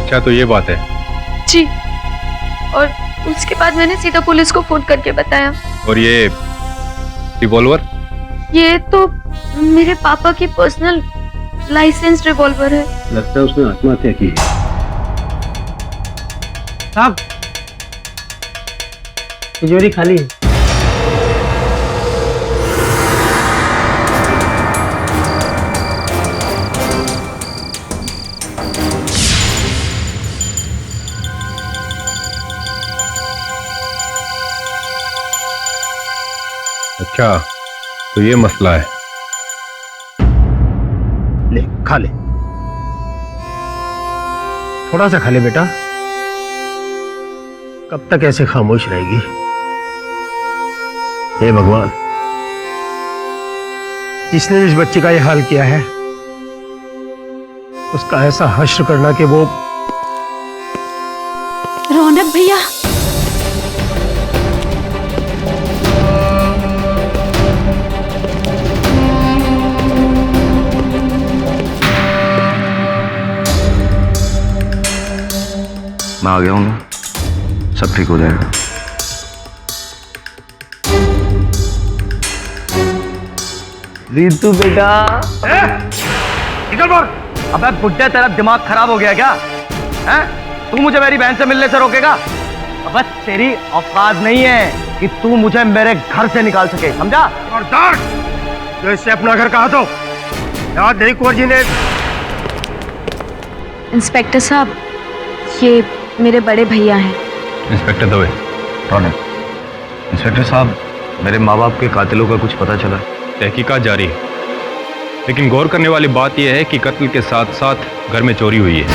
अच्छा तो ये बात है जी। और उसके बाद मैंने सीधा पुलिस को फोन करके बताया। और ये रिवॉल्वर? ये तो मेरे पापा की पर्सनल लाइसेंस रिवॉल्वर है। लगता है उसने आत्महत्या की है। साहब तिजोरी खाली है। अच्छा तो ये मसला है। ले खा ले, थोड़ा सा खा ले बेटा। कब तक ऐसे खामोश रहेगी? हे भगवान, जिसने इस बच्चे का ये हाल किया है उसका ऐसा हश्र करना कि वो। रौनक भैया, मैं आ गया हूँ ना, सब ठीक हो जाएगा। रितु बेटा, निकल बाहर। अबे बुड्ढे, तेरा दिमाग खराब हो गया क्या? हैं? तू मुझे मेरी बहन से मिलने से रोकेगा? अबे तेरी औकात नहीं है कि तू मुझे मेरे घर से निकाल सके, समझा? तो इससे अपना घर कहा तो याद नहीं कुंवर जी ने। इंस्पेक्टर साहब, ये मेरे बड़े भैया हैं। इंस्पेक्टर दवे। रौनक, इंस्पेक्टर साहब, मेरे माँ बाप के कातिलों का कुछ पता चला? तहकीकात जारी है, लेकिन गौर करने वाली बात यह है कि कत्ल के साथ साथ घर में चोरी हुई है।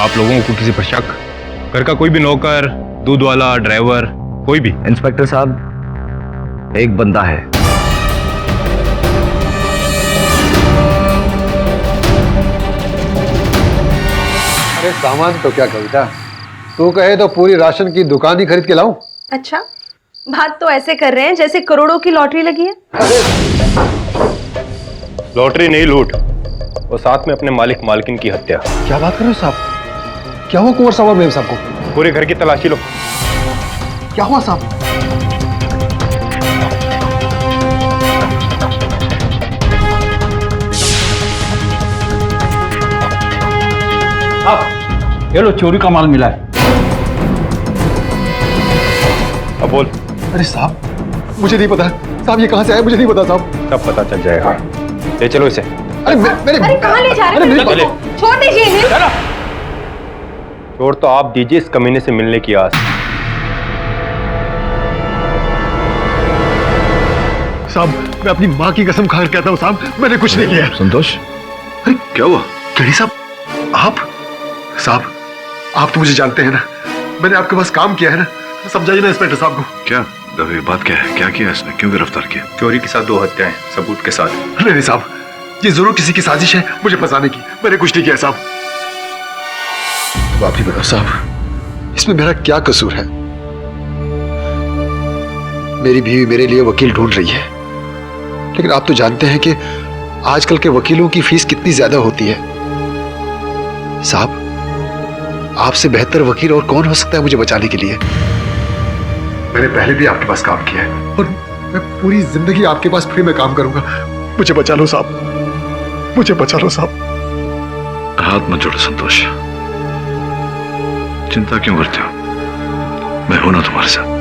आप लोगों को किसी पर शक? घर का कोई भी नौकर, दूध वाला, ड्राइवर, कोई भी? इंस्पेक्टर साहब, एक बंदा है। अरे सामान तो क्या कविता, तू कहे तो पूरी राशन की दुकान ही खरीद के लाऊं? अच्छा, बात तो ऐसे कर रहे हैं जैसे करोड़ों की लॉटरी लगी है। लॉटरी नहीं, लूट, और साथ में अपने मालिक मालकिन की हत्या। क्या बात कर रहे हो साहब? क्या हुआ कुंवर साहब और मेम साहब को? पूरे घर की तलाशी लो। क्या हुआ साहब? ये लो, चोरी का माल मिला है। अब बोल। अरे साहब, मुझे नहीं पता साहब, ये कहां से आया मुझे नहीं पता साहब। सब पता चल जाएगा। ले चलो इसे। अरे मेरे अरे कहाँ ले जा रहे हैं? छोड़ दीजिए इन्हें। छोड़ तो आप दीजिए इस कमीने से मिलने की आस। साहब, मैं अपनी माँ की कसम खा कर कहता हूँ साहब, मैंने कुछ नहीं किया। संतोष, अरे क्या हुआ? केडी साहब, आप आप तो मुझे जानते हैं ना, मैंने आपके पास काम किया है ना, समझाइए ना इंस्पेक्टर साहब को। क्या दवे, बात क्या है? क्या किया इसने? क्यों गिरफ्तार किया? चोरी के साथ 2 हत्याएं, सबूत के साथ। नहीं साहब, ये जरूर किसी की साजिश है मुझे फंसाने की, मैंने कुछ नहीं किया साहब। आप ही बताओ साहब, इसमें मेरा क्या कसूर है? मेरी बीवी मेरे लिए वकील ढूंढ रही है, लेकिन आप तो जानते हैं कि आजकल के वकीलों की फीस कितनी ज्यादा होती है। साहब, आपसे बेहतर वकील और कौन हो सकता है मुझे बचाने के लिए? मैंने पहले भी आपके पास काम किया है और मैं पूरी जिंदगी आपके पास फ्री में काम करूंगा। मुझे बचा लो साहब, मुझे बचा लो साहब। हाथ मत जोड़ो संतोष, चिंता क्यों करते हो? मैं हूं ना तुम्हारे साथ।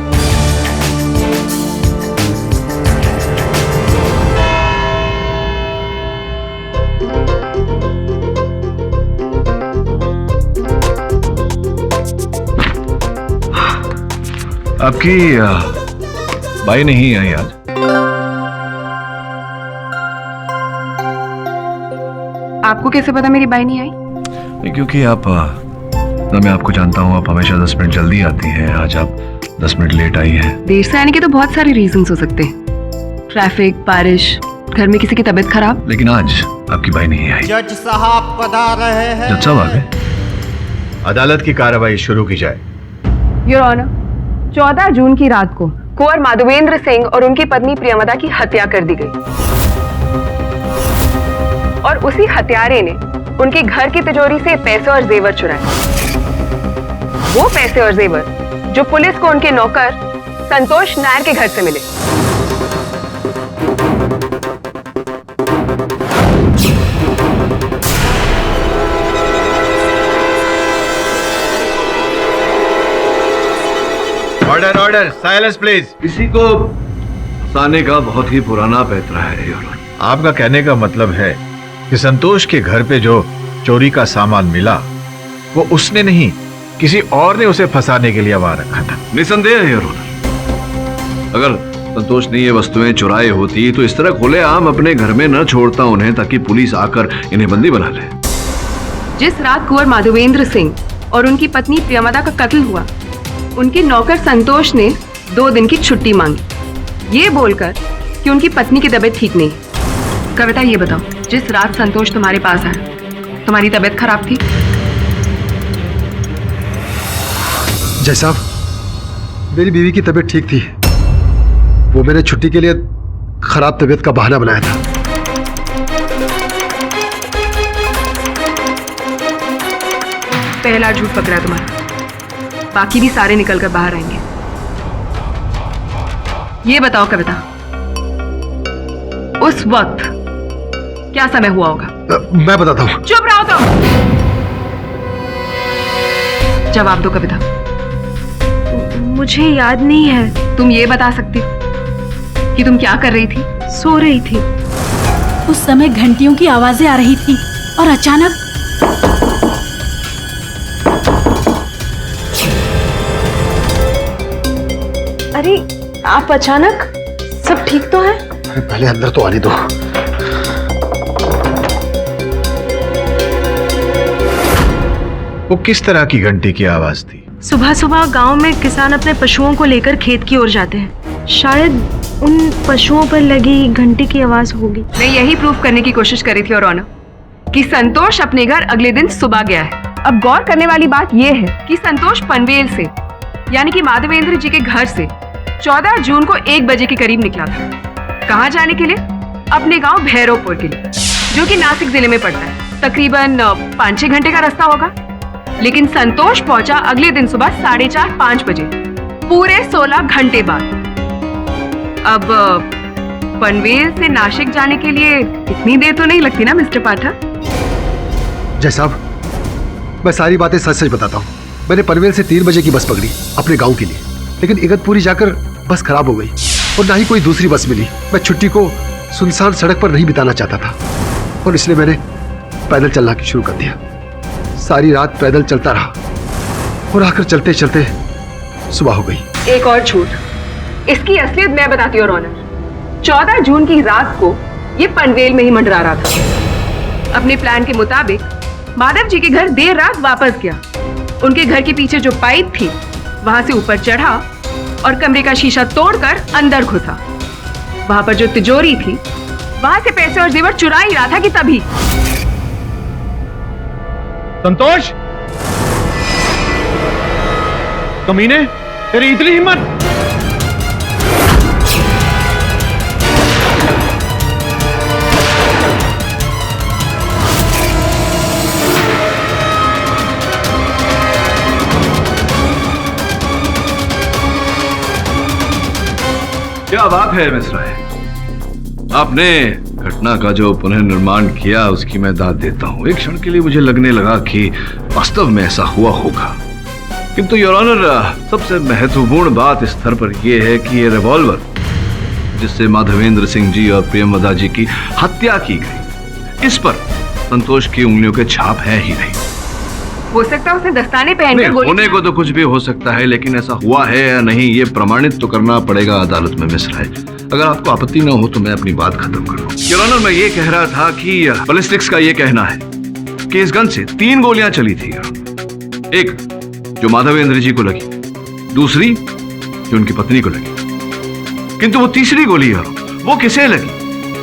आपकी बाई नहीं आई आज? आपको कैसे पता मेरी बाई नहीं आई? नहीं, क्योंकि आप ना, मैं आपको जानता हूँ, आप हमेशा 10 मिनट जल्दी आती हैं। आज आप 10 मिनट लेट आई हैं। देर से आने के तो बहुत सारे रीजंस हो सकते हैं, ट्रैफिक, बारिश, घर में किसी की तबीयत खराब। लेकिन आज आपकी बाई नहीं आई। जज साहब पधार रहे हैं। जज साहब आ गए? अदालत की कार्रवाई शुरू की जाए। योर ऑनर, 14 जून की रात को कुंवर माधवेंद्र सिंह और उनकी पत्नी प्रियमदा की हत्या कर दी गई और उसी हत्यारे ने उनके घर की तिजोरी से पैसे और जेवर चुराए। वो पैसे और जेवर जो पुलिस को उनके नौकर संतोष नायर के घर से मिले। Order order, silence please. किसी को फंसाने का बहुत ही पुराना पैतरा है योर ऑनर। आपका कहने का मतलब है कि संतोष के घर पे जो चोरी का सामान मिला वो उसने नहीं, किसी और ने उसे फंसाने के लिए वहां रखा था। निसंदेह है योर ऑनर। अगर संतोष ने ये वस्तुएं चुराई होती तो इस तरह खुलेआम अपने घर में न छोड़ता उन्हें, ताकि पुलिस आकर इन्हें बंदी बना ले। जिस रात कुंवर माधवेंद्र सिंह और उनकी पत्नी प्रियमदा का कत्ल हुआ, उनके नौकर संतोष ने 2 दिन की छुट्टी मांगी, ये बोलकर कि उनकी पत्नी की तबीयत ठीक नहीं। कविता, ये बताओ, जिस रात संतोष तुम्हारे पास आया, तुम्हारी तबीयत खराब थी? जय साहब, मेरी बीवी की तबीयत ठीक थी। वो मैंने छुट्टी के लिए खराब तबीयत का बहाना बनाया था। पहला झूठ पकड़ा तुम्हारा, बाकी भी सारे निकलकर बाहर आएंगे। ये बताओ कविता, उस वक्त क्या समय हुआ होगा? मैं बताता हूँ। चुप रहो तुम। जवाब दो कविता। मुझे याद नहीं है। तुम ये बता सकती हो कि तुम क्या कर रही थी? सो रही थी। उस समय घंटियों की आवाजें आ रही थी और अचानक अरे आप अचानक, सब ठीक तो है? अरे पहले अंदर तो आने दो। वो किस तरह की घंटी की आवाज थी? सुबह सुबह गांव में किसान अपने पशुओं को लेकर खेत की ओर जाते हैं। शायद उन पशुओं पर लगी घंटी की आवाज होगी। मैं यही प्रूफ करने की कोशिश कर रही थी और ऑनर कि संतोष अपने घर अगले दिन सुबह गया है। अब गौर करने वाली बात यह है कि संतोष पनवेल से, यानी कि माधवेंद्र जी के घर से 14 जून को 1 बजे के करीब निकला था। कहाँ जाने के लिए? अपने गांव भैरवपुर के लिए, जो कि नासिक जिले में पड़ता है। तकरीबन 5-6 घंटे का रास्ता होगा। लेकिन संतोष पहुंचा अगले दिन सुबह 4:30-5 बजे, पूरे 16 घंटे बाद। अब पनवेल से नासिक जाने के लिए इतनी देर तो नहीं लगती ना मिस्टर पाठक? जय साहब, मैं सारी बातें सच सच बताता हूँ। मैंने पनवेल से 3 बजे की बस पकड़ी अपने गांव के लिए, लेकिन इगतपुरी जाकर बस खराब हो गई और ना ही कोई दूसरी बस मिली। मैं छुट्टी को सुनसान सड़क पर नहीं बिताना चाहता था और इसलिए मैंने पैदल चलना शुरू कर दिया। सारी रात पैदल चलता रहा और आकर चलते चलते सुबह हो गई। एक और झूठ, इसकी असलियत मैं बताती हूँ ऑनर। 14 जून की रात को ये पनवेल में ही मंडरा रहा था। अपने प्लान के मुताबिक माधव जी के घर देर रात वापस गया। उनके घर के पीछे जो पाइप थी वहां से ऊपर चढ़ा और कमरे का शीशा तोड़कर अंदर घुसा। वहां पर जो तिजोरी थी वहां से पैसे और जेवर चुरा ही रहा था कि तभी संतोष, कमीने, तेरी इतनी हिम्मत! क्या बात है मिस राय, आपने घटना का जो पुनर्निर्माण किया उसकी मैं दाद देता हूं। एक क्षण के लिए मुझे लगने लगा कि वास्तव में ऐसा हुआ होगा, किंतु योर ऑनर, सबसे महत्वपूर्ण बात इस स्तर पर यह है कि ये रिवॉल्वर जिससे माधवेंद्र सिंह जी और प्रियमदा जी की हत्या की गई, इस पर संतोष की उंगलियों के छाप है ही नहीं। हो सकता है उसने दस्ताने पहनकर गोली। होने को तो कुछ भी हो सकता है, लेकिन ऐसा हुआ है या नहीं ये प्रमाणित तो करना पड़ेगा अदालत में मिस राय। अगर आपको आपत्ति ना हो तो मैं अपनी बात खत्म कर लूं। योर ऑनर, मैं ये कह रहा था कि बैलिस्टिक्स का ये कहना है कि इस गन से 3 गोलियां चली थी। एक जो माधवेंद्र जी को लगी, दूसरी जो उनकी पत्नी को लगी, किंतु वो तीसरी गोली वो किसे लगी,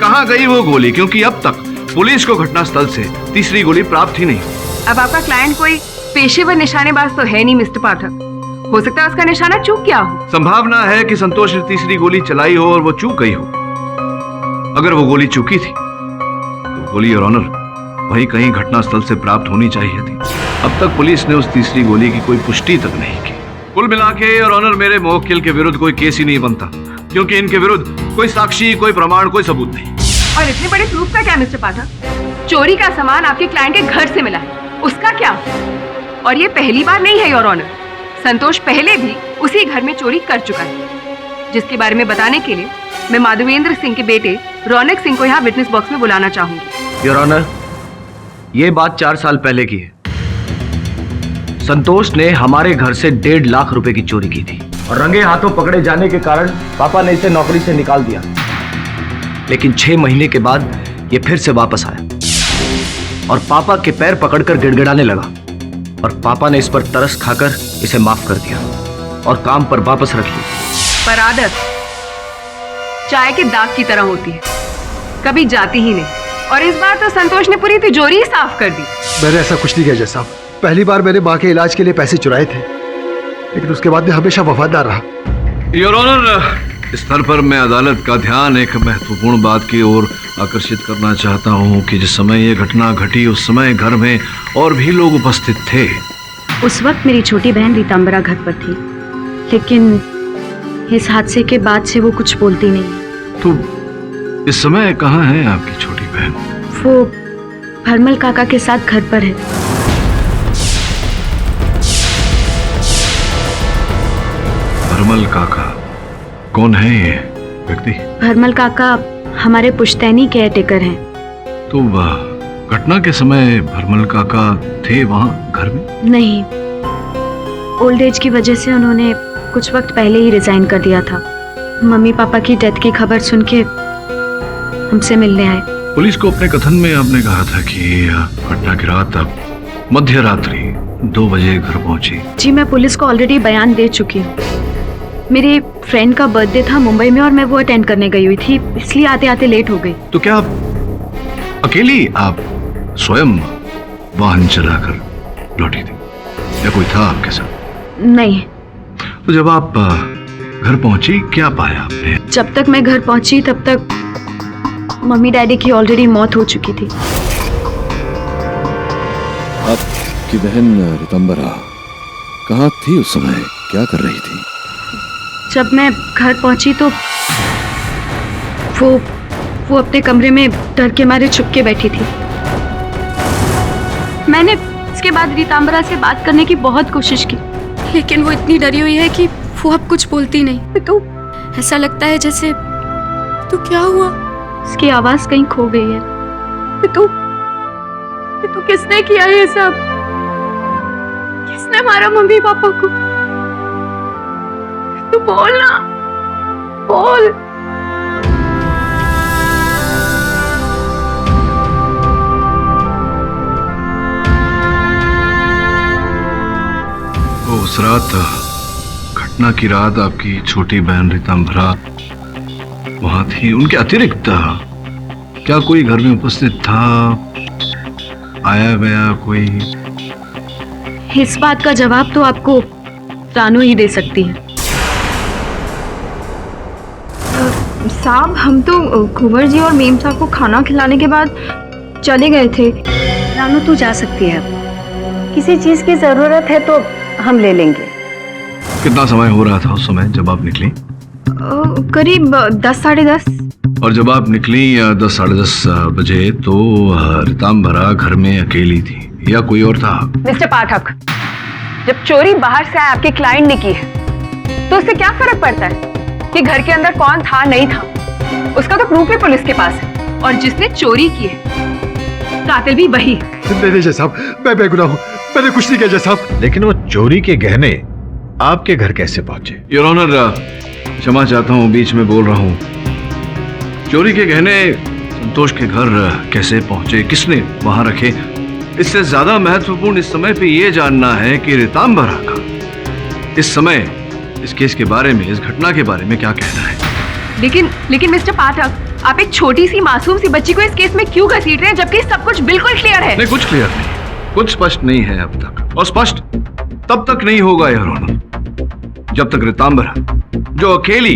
कहां गई वो गोली? क्योंकि अब तक पुलिस को घटनास्थल से तीसरी गोली प्राप्त ही नहीं। अब आपका क्लाइंट कोई पेशेवर निशानेबाज तो है नहीं मिस्टर पाठक। हो सकता है उसका निशाना चूक गया हो। संभावना है कि संतोष ने तीसरी गोली चलाई हो और वो चूक गई हो। अगर वो गोली चूकी थी तो गोली योर ऑनर वही कहीं घटनास्थल से प्राप्त होनी चाहिए थी। अब तक पुलिस ने उस तीसरी गोली की कोई पुष्टि तक नहीं की। कुल मिला के योर ऑनर, मेरे मुवक्किल के विरुद्ध कोई केस ही नहीं बनता, क्योंकि इनके विरुद्ध कोई साक्षी, कोई प्रमाण, कोई सबूत नहीं। और इतने बड़े प्रूफ का क्या मिस्टर पाठक? चोरी का सामान आपके क्लाइंट के घर से मिला है, उसका क्या? और ये पहली बार नहीं है योर ऑनर, संतोष पहले भी उसी घर में चोरी कर चुका है, जिसके बारे में बताने के लिए मैं माधवेंद्र सिंह के बेटे रौनक सिंह को यहाँ विटनेस बॉक्स में बुलाना चाहूंगी। योर ऑनर, ये बात 4 साल पहले की है। संतोष ने हमारे घर से 1.5 लाख रुपए की चोरी की थी और रंगे हाथों पकड़े जाने के कारण पापा ने इसे नौकरी से निकाल दिया। लेकिन 6 महीने के बाद ये फिर से वापस आया और पापा के पैर पकड़कर गिड़गिड़ाने लगा, और पापा ने इस पर तरस खाकर इसे माफ कर दिया और काम पर वापस रख लिया। पर आदत चाय के दाग की तरह होती है, कभी जाती ही नहीं। और इस बार तो संतोष ने पूरी तिजोरी ही साफ कर दी। मैंने ऐसा कुछ नहीं किया जज साहब। पहली बार मैंने माँ के इलाज के लिए पैसे चुराए थे, लेकिन उसके बाद मैं हमेशा वफादार रहा। योर ऑनर, इस स्तर पर मैं अदालत का ध्यान एक महत्वपूर्ण बात की ओर आकर्षित करना चाहता हूं कि जिस समय ये घटना घटी उस समय घर में और भी लोग उपस्थित थे। उस वक्त मेरी छोटी बहन रीतांबरा घर पर थी, लेकिन इस हादसे के बाद से वो कुछ बोलती नहीं। तो इस समय कहाँ है आपकी छोटी बहन? वो भरमल काका के साथ घर पर है। भरमल काका? कौन है ये व्यक्ति? भरमल काका हमारे पुश्तैनी केयरटेकर हैं। तो घटना के समय भरमल काका थे वहां घर में? नहीं, ओल्ड एज की वजह से उन्होंने कुछ वक्त पहले ही रिजाइन कर दिया था। मम्मी पापा की डेथ की खबर सुन के हमसे मिलने आए। पुलिस को अपने कथन में आपने कहा था कि घटना की रात अब मध्य रात्रि 2 बजे घर पहुंची। जी, मैं पुलिस को ऑलरेडी बयान दे चुकी हूँ। मेरे फ्रेंड का बर्थडे था मुंबई में और मैं वो अटेंड करने गई हुई थी, इसलिए आते आते लेट हो गई। तो क्या आप अकेली आप स्वयं वाहन चलाकर लौटी थी या कोई था आपके साथ? नहीं। तो जब आप घर पहुंची क्या पाया आपने? जब तक मैं घर पहुंची तब तक मम्मी डैडी की ऑलरेडी मौत हो चुकी थी। आपकी बहन रीतांबरा कहाँ थी उस समय, क्या कर रही थी? जब मैं घर पहुंची तो वो अपने कमरे में डर के मारे छुप के बैठी थी। मैंने इसके बाद रीतांबरा से बात करने की बहुत कोशिश की, लेकिन वो इतनी डरी हुई है कि वो अब कुछ बोलती नहीं। तो ऐसा लगता है जैसे तो क्या हुआ, उसकी आवाज कहीं खो गई है। तो किसने किया ये सब? किसने मारा मम्मी पापा को? तू बोल ना, बोल। उस रात, घटना की रात आपकी छोटी बहन रीतांबरा वहां थी। उनके अतिरिक्त क्या कोई घर में उपस्थित था, आया गया कोई? इस बात का जवाब तो आपको रानू ही दे सकती है। साहब, हम तो कुंवर जी और मेम साहब को खाना खिलाने के बाद चले गए थे। रानू तू जा सकती है, किसी चीज की जरूरत है तो हम ले लेंगे। कितना समय हो रहा था उस समय जब आप निकली? करीब 10 साढ़े 10। और जब आप निकली 10 साढ़े 10 बजे तो रीतांबरा घर में अकेली थी या कोई और था? मिस्टर पाठक, जब चोरी बाहर से आपके क्लाइंट ने की है तो उससे क्या फर्क पड़ता है कि घर के अंदर कौन था नहीं था? उसका तो प्रूफ ही पुलिस के पास है, और जिसने चोरी की है कातिल भी वही। नहीं जज साहब, मैं बेगुनाह हूँ, मैंने कुछ नहीं किया जज साहब। लेकिन वो चोरी के गहने आपके घर कैसे पहुंचे? योर ऑनर, क्षमा चाहता हूँ बीच में बोल रहा हूँ। चोरी के गहने संतोष के घर कैसे पहुंचे, किसने वहां रखे, इससे ज्यादा महत्वपूर्ण इस समय पे ये जानना है कि रीतांबरा का इस समय इस केस के बारे में, इस घटना के बारे में क्या कहना है। लेकिन मिस्टर पाठक, आप एक छोटी सी मासूम सी बच्ची को इस केस में क्यों घसीट रहे हैं, जबकि सब कुछ बिल्कुल क्लियर है? नहीं, कुछ क्लियर नहीं, कुछ स्पष्ट नहीं है अब तक, और स्पष्ट तब तक नहीं होगा योर ऑनर जब तक रीतांबरा, जो अकेली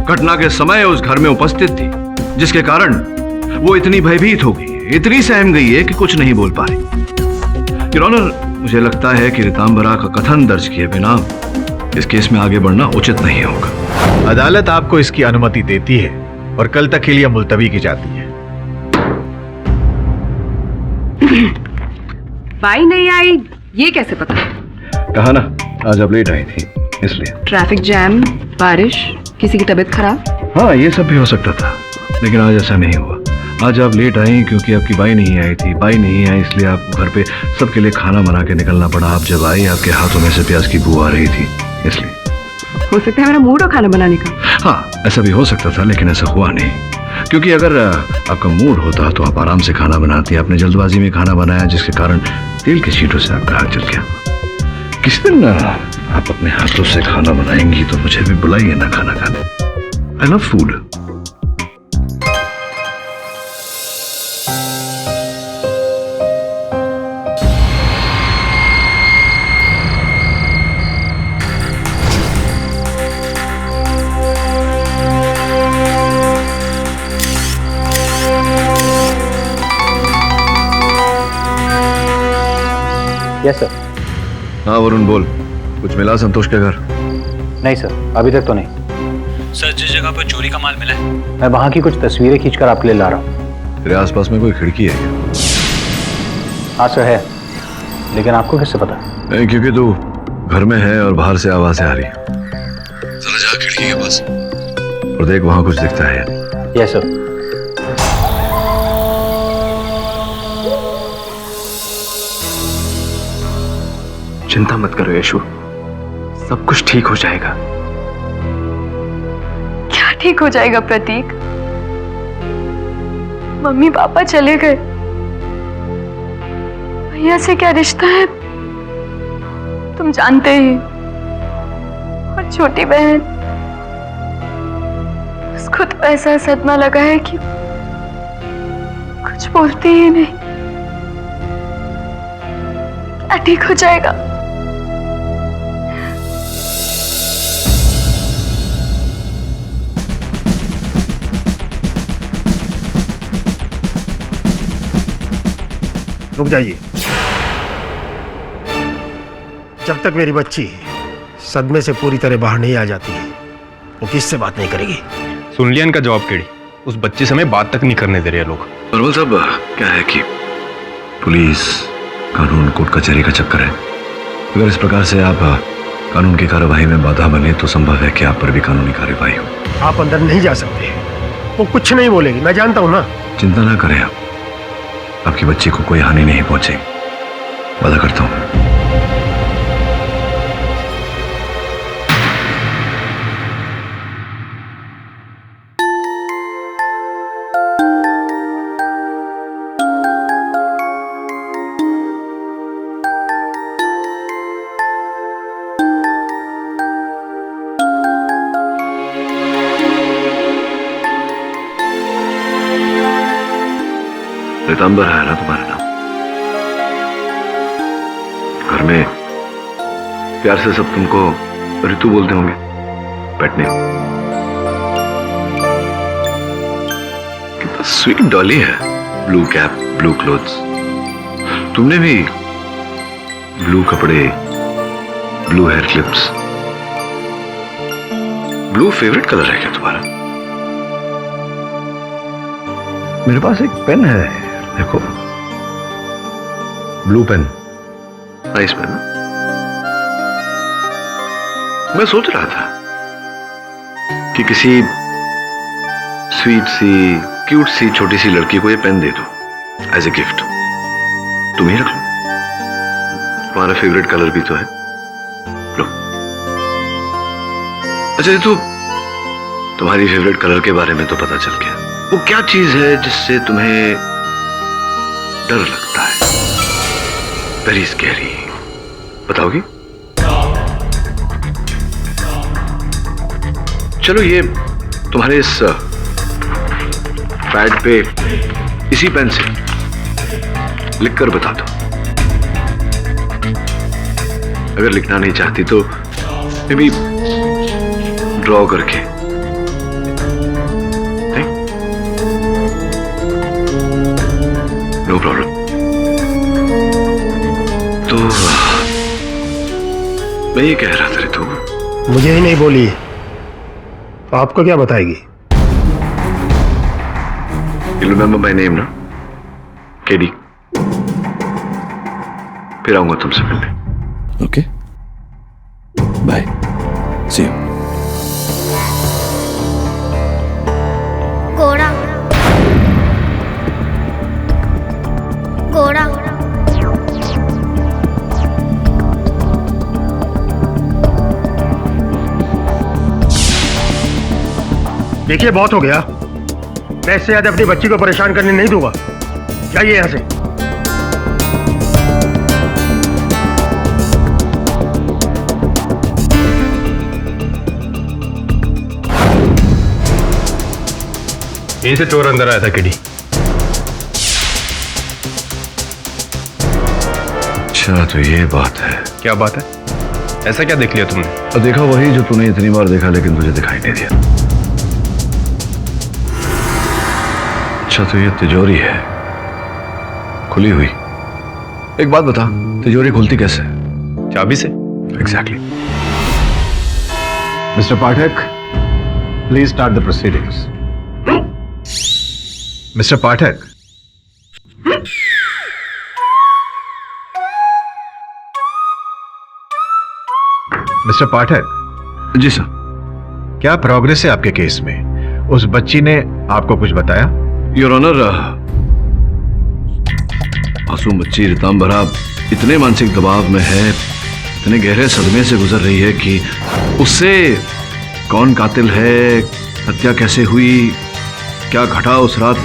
घटना के समय उस घर में उपस्थित थी, जिसके कारण वो इतनी भयभीत हो गई, इतनी सहम गई है कि कुछ नहीं बोल पा रही। योर ऑनर, मुझे लगता है कि रितांबरा का कथन दर्ज किए बिना इस केस में आगे बढ़ना उचित नहीं होगा। अदालत आपको इसकी अनुमति देती है और कल तक के लिए मुलतवी की जाती है। बाई नहीं आई ये कैसे पता? कहा ना, आज आप लेट आई थी इसलिए। ट्रैफिक जैम, बारिश, किसी की तबीयत खराब? हाँ, ये सब भी हो सकता था, लेकिन आज ऐसा नहीं हुआ। आज आप लेट आई क्योंकि आपकी बाई नहीं आई थी। बाई नहीं आई इसलिए आपको घर पे सबके लिए खाना बना के निकलना पड़ा। आप जब आई आपके हाथों में से प्याज की बू आ रही थी, इसलिए। हो सकता है मेरा मूड हो खाना बनाने का। हाँ, ऐसा भी हो सकता था, लेकिन ऐसा हुआ नहीं, क्योंकि अगर आपका मूड होता तो आप आराम से खाना बनाती। आपने जल्दबाजी में खाना बनाया, जिसके कारण तेल के छींटों से आपका हाथ जल गया। किसी दिन आप अपने हाथों से खाना बनाएंगी तो मुझे भी बुलाइए ना खाना खाने। I love food. Yes sir. हाँ वरुण, बोल। कुछ मिला संतोष के घर? नहीं सर, अभी तक तो नहीं। सर, जिस जगह पर चोरी का माल मिला है, मैं वहाँ की कुछ तस्वीरें खींचकर आपके लिए ला रहा हूँ। तेरे आसपास में कोई खिड़की है क्या? हाँ सर है, लेकिन आपको किससे पता? नहीं, क्योंकि तू घर में है और बाहर से आवाजें आ रही। चला जा खिड़की के पास और देख वहाँ कुछ दिखता है। Yes sir. चिंता मत करो यशु, सब कुछ ठीक हो जाएगा। क्या ठीक हो जाएगा प्रतीक? मम्मी पापा चले गए, भैया से क्या रिश्ता है तुम जानते ही। और छोटी बहन, उसको तो ऐसा सदमा लगा है कि कुछ बोलती ही नहीं। क्या ठीक हो जाएगा? रुक जाइए। जब तक मेरी बच्ची सदमे से पूरी तरह बाहर नहीं आ जाती है, वो किससे बात नहीं करेगी। सुन लिया इनका जवाब केड़ी। उस बच्चे से मैं बात तक नहीं करने दे रहे लोग। नॉर्मल साहब, क्या है कि पुलिस, कानून, कोर्ट कचहरी का चक्कर है। अगर इस प्रकार से आप कानून की कार्यवाही में बाधा बने तो संभव है कि आप पर भी कानूनी कार्यवाही हो। आप अंदर नहीं जा सकते, वो कुछ नहीं बोलेगी, मैं जानता हूं ना। चिंता ना करें आप, आपकी बच्ची को कोई हानि नहीं पहुंचेगी, वादा करता हूं। रितंबर है ना तुम्हारा नाम? घर में प्यार से सब तुमको ऋतु बोलते होंगे, पेट नेम। कितना स्वीट डॉली है। Blue cap, blue clothes. तुमने भी ब्लू कपड़े, blue hair clips. Blue favourite colour है क्या तुम्हारा? मेरे पास एक पेन है, देखो। Blue pen. Nice pen. मैं सोच रहा था कि किसी स्वीट सी, क्यूट सी, छोटी सी लड़की को ये पेन दे दो एज ए गिफ्ट। तुम ही रख लो, तुम्हारा फेवरेट कलर भी तो है। लो। अच्छा ये तो तुम्हारी फेवरेट कलर के बारे में तो पता चल गया। वो क्या चीज है जिससे तुम्हें डर लगता है? वेरी स्कैरी, बताओगी? चलो ये तुम्हारे इस पैड पे इसी पेन से लिखकर बता दो। अगर लिखना नहीं चाहती तो मे बी ड्रॉ करके। मैं ये कह रहा था रितु, मुझे ही नहीं बोली, तो आपको क्या बताएगी? You remember my name ना? केडी। फिर आऊंगा तुमसे मिलने। Okay, bye, see you. घोड़ा घोड़ा देखिए, बहुत हो गया। मैं इससे ज्यादा अपनी बच्ची को परेशान करने नहीं दूंगा। जाइए यहां से। यहीं से चोर अंदर आया था किडी। अच्छा, तो ये बात है। क्या बात है? ऐसा क्या देख लिया तुमने? और देखा वही जो तूने इतनी बार देखा लेकिन तुझे दिखाई नहीं दिया। अच्छा, तो ये तिजोरी है, खुली हुई। एक बात बता, तिजोरी खुलती कैसे? चाबी से। Exactly. Mister Pathak, please start the proceedings. Mister Pathak, Mister Pathak. जी सर। क्या प्रोग्रेस है आपके केस में? उस बच्ची ने आपको कुछ बताया? योर ऑनर, मासूम बच्ची रितंबरा इतने मानसिक दबाव में है, इतने गहरे सदमे से गुजर रही है कि उससे कौन कातिल है, हत्या कैसे हुई, क्या घटा उस रात,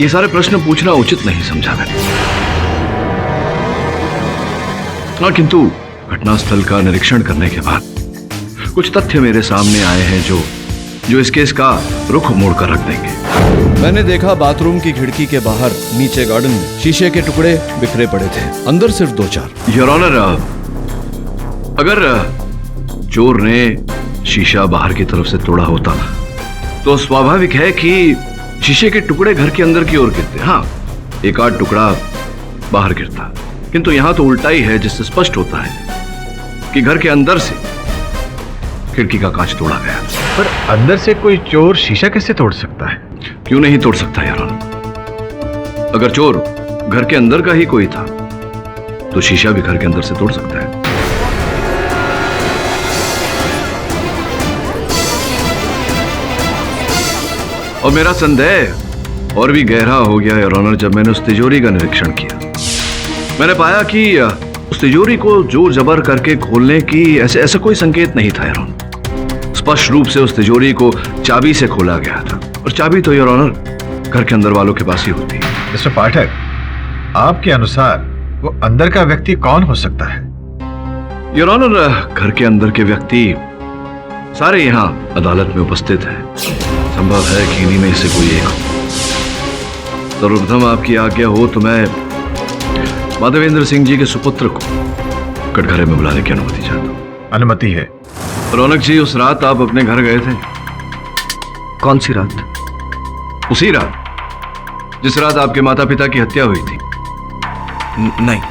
ये सारे प्रश्न पूछना उचित नहीं समझा मैंने। हाँ, किंतु घटनास्थल का निरीक्षण करने के बाद कुछ तथ्य मेरे सामने आए हैं जो इस केस का रुख मोड़ कर रख देंगे। मैंने देखा बाथरूम की खिड़की के बाहर नीचे गार्डन में शीशे के टुकड़े बिखरे पड़े थे, अंदर सिर्फ 2-4। योर ऑनर, अगर चोर ने शीशा बाहर की तरफ से तोड़ा होता तो स्वाभाविक है कि शीशे के टुकड़े घर के अंदर की ओर गिरते। हाँ, एक आध टुकड़ा बाहर गिरता, किंतु यहां तो उल्टा ही है, जिससे स्पष्ट होता है कि घर के अंदर से खिड़की का कांच तोड़ा गया। पर अंदर से कोई चोर शीशा कैसे तोड़ सकता है? क्यों नहीं तोड़ सकता यार? अगर चोर घर के अंदर का ही कोई था तो शीशा भी घर के अंदर से तोड़ सकता है। और मेरा संदेह और भी गहरा हो गया योर ऑनर जब मैंने उस तिजोरी का निरीक्षण किया। मैंने पाया कि उस तिजोरी को जोर जबर करके खोलने की ऐसा कोई संकेत नहीं था योर ऑनर। स्पष्ट रूप से उस तिजोरी को चाबी से खोला गया था, और चाबी तो योर ऑनर घर के अंदर वालों के पास ही होती है। मिस्टर पाठक, आपके अनुसार वो अंदर का व्यक्ति कौन हो सकता है? योर ऑनर, घर के अंदर के व्यक्ति सारे यहाँ अदालत में उपस्थित हैं। संभव है कि इन्हीं में से कोई एक हो। सर्वप्रथम आपकी आज्ञा हो तो मैं माधवेंद्र सिंह जी के सुपुत्र को कटघरे में बुलाने की अनुमति चाहता हूँ। अनुमति है। रौनक जी, उस रात आप अपने घर गए थे? कौन सी रात? उसी रात जिस रात आपके माता पिता की हत्या हुई थी। नहीं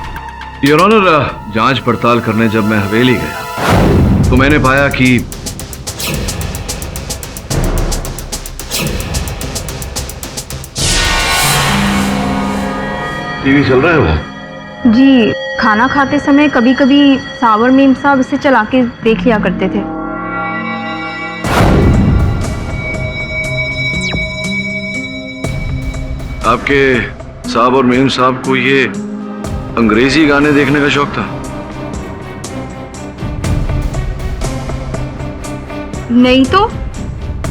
योर ऑनर, जांच पड़ताल करने जब मैं हवेली गया तो मैंने पाया कि टीवी चल रहा है वो। जी, खाना खाते समय कभी कभी सावर मेम साहब इसे चला के देख लिया करते थे। आपके साहब और मेम साहब को ये अंग्रेजी गाने देखने का शौक था? नहीं तो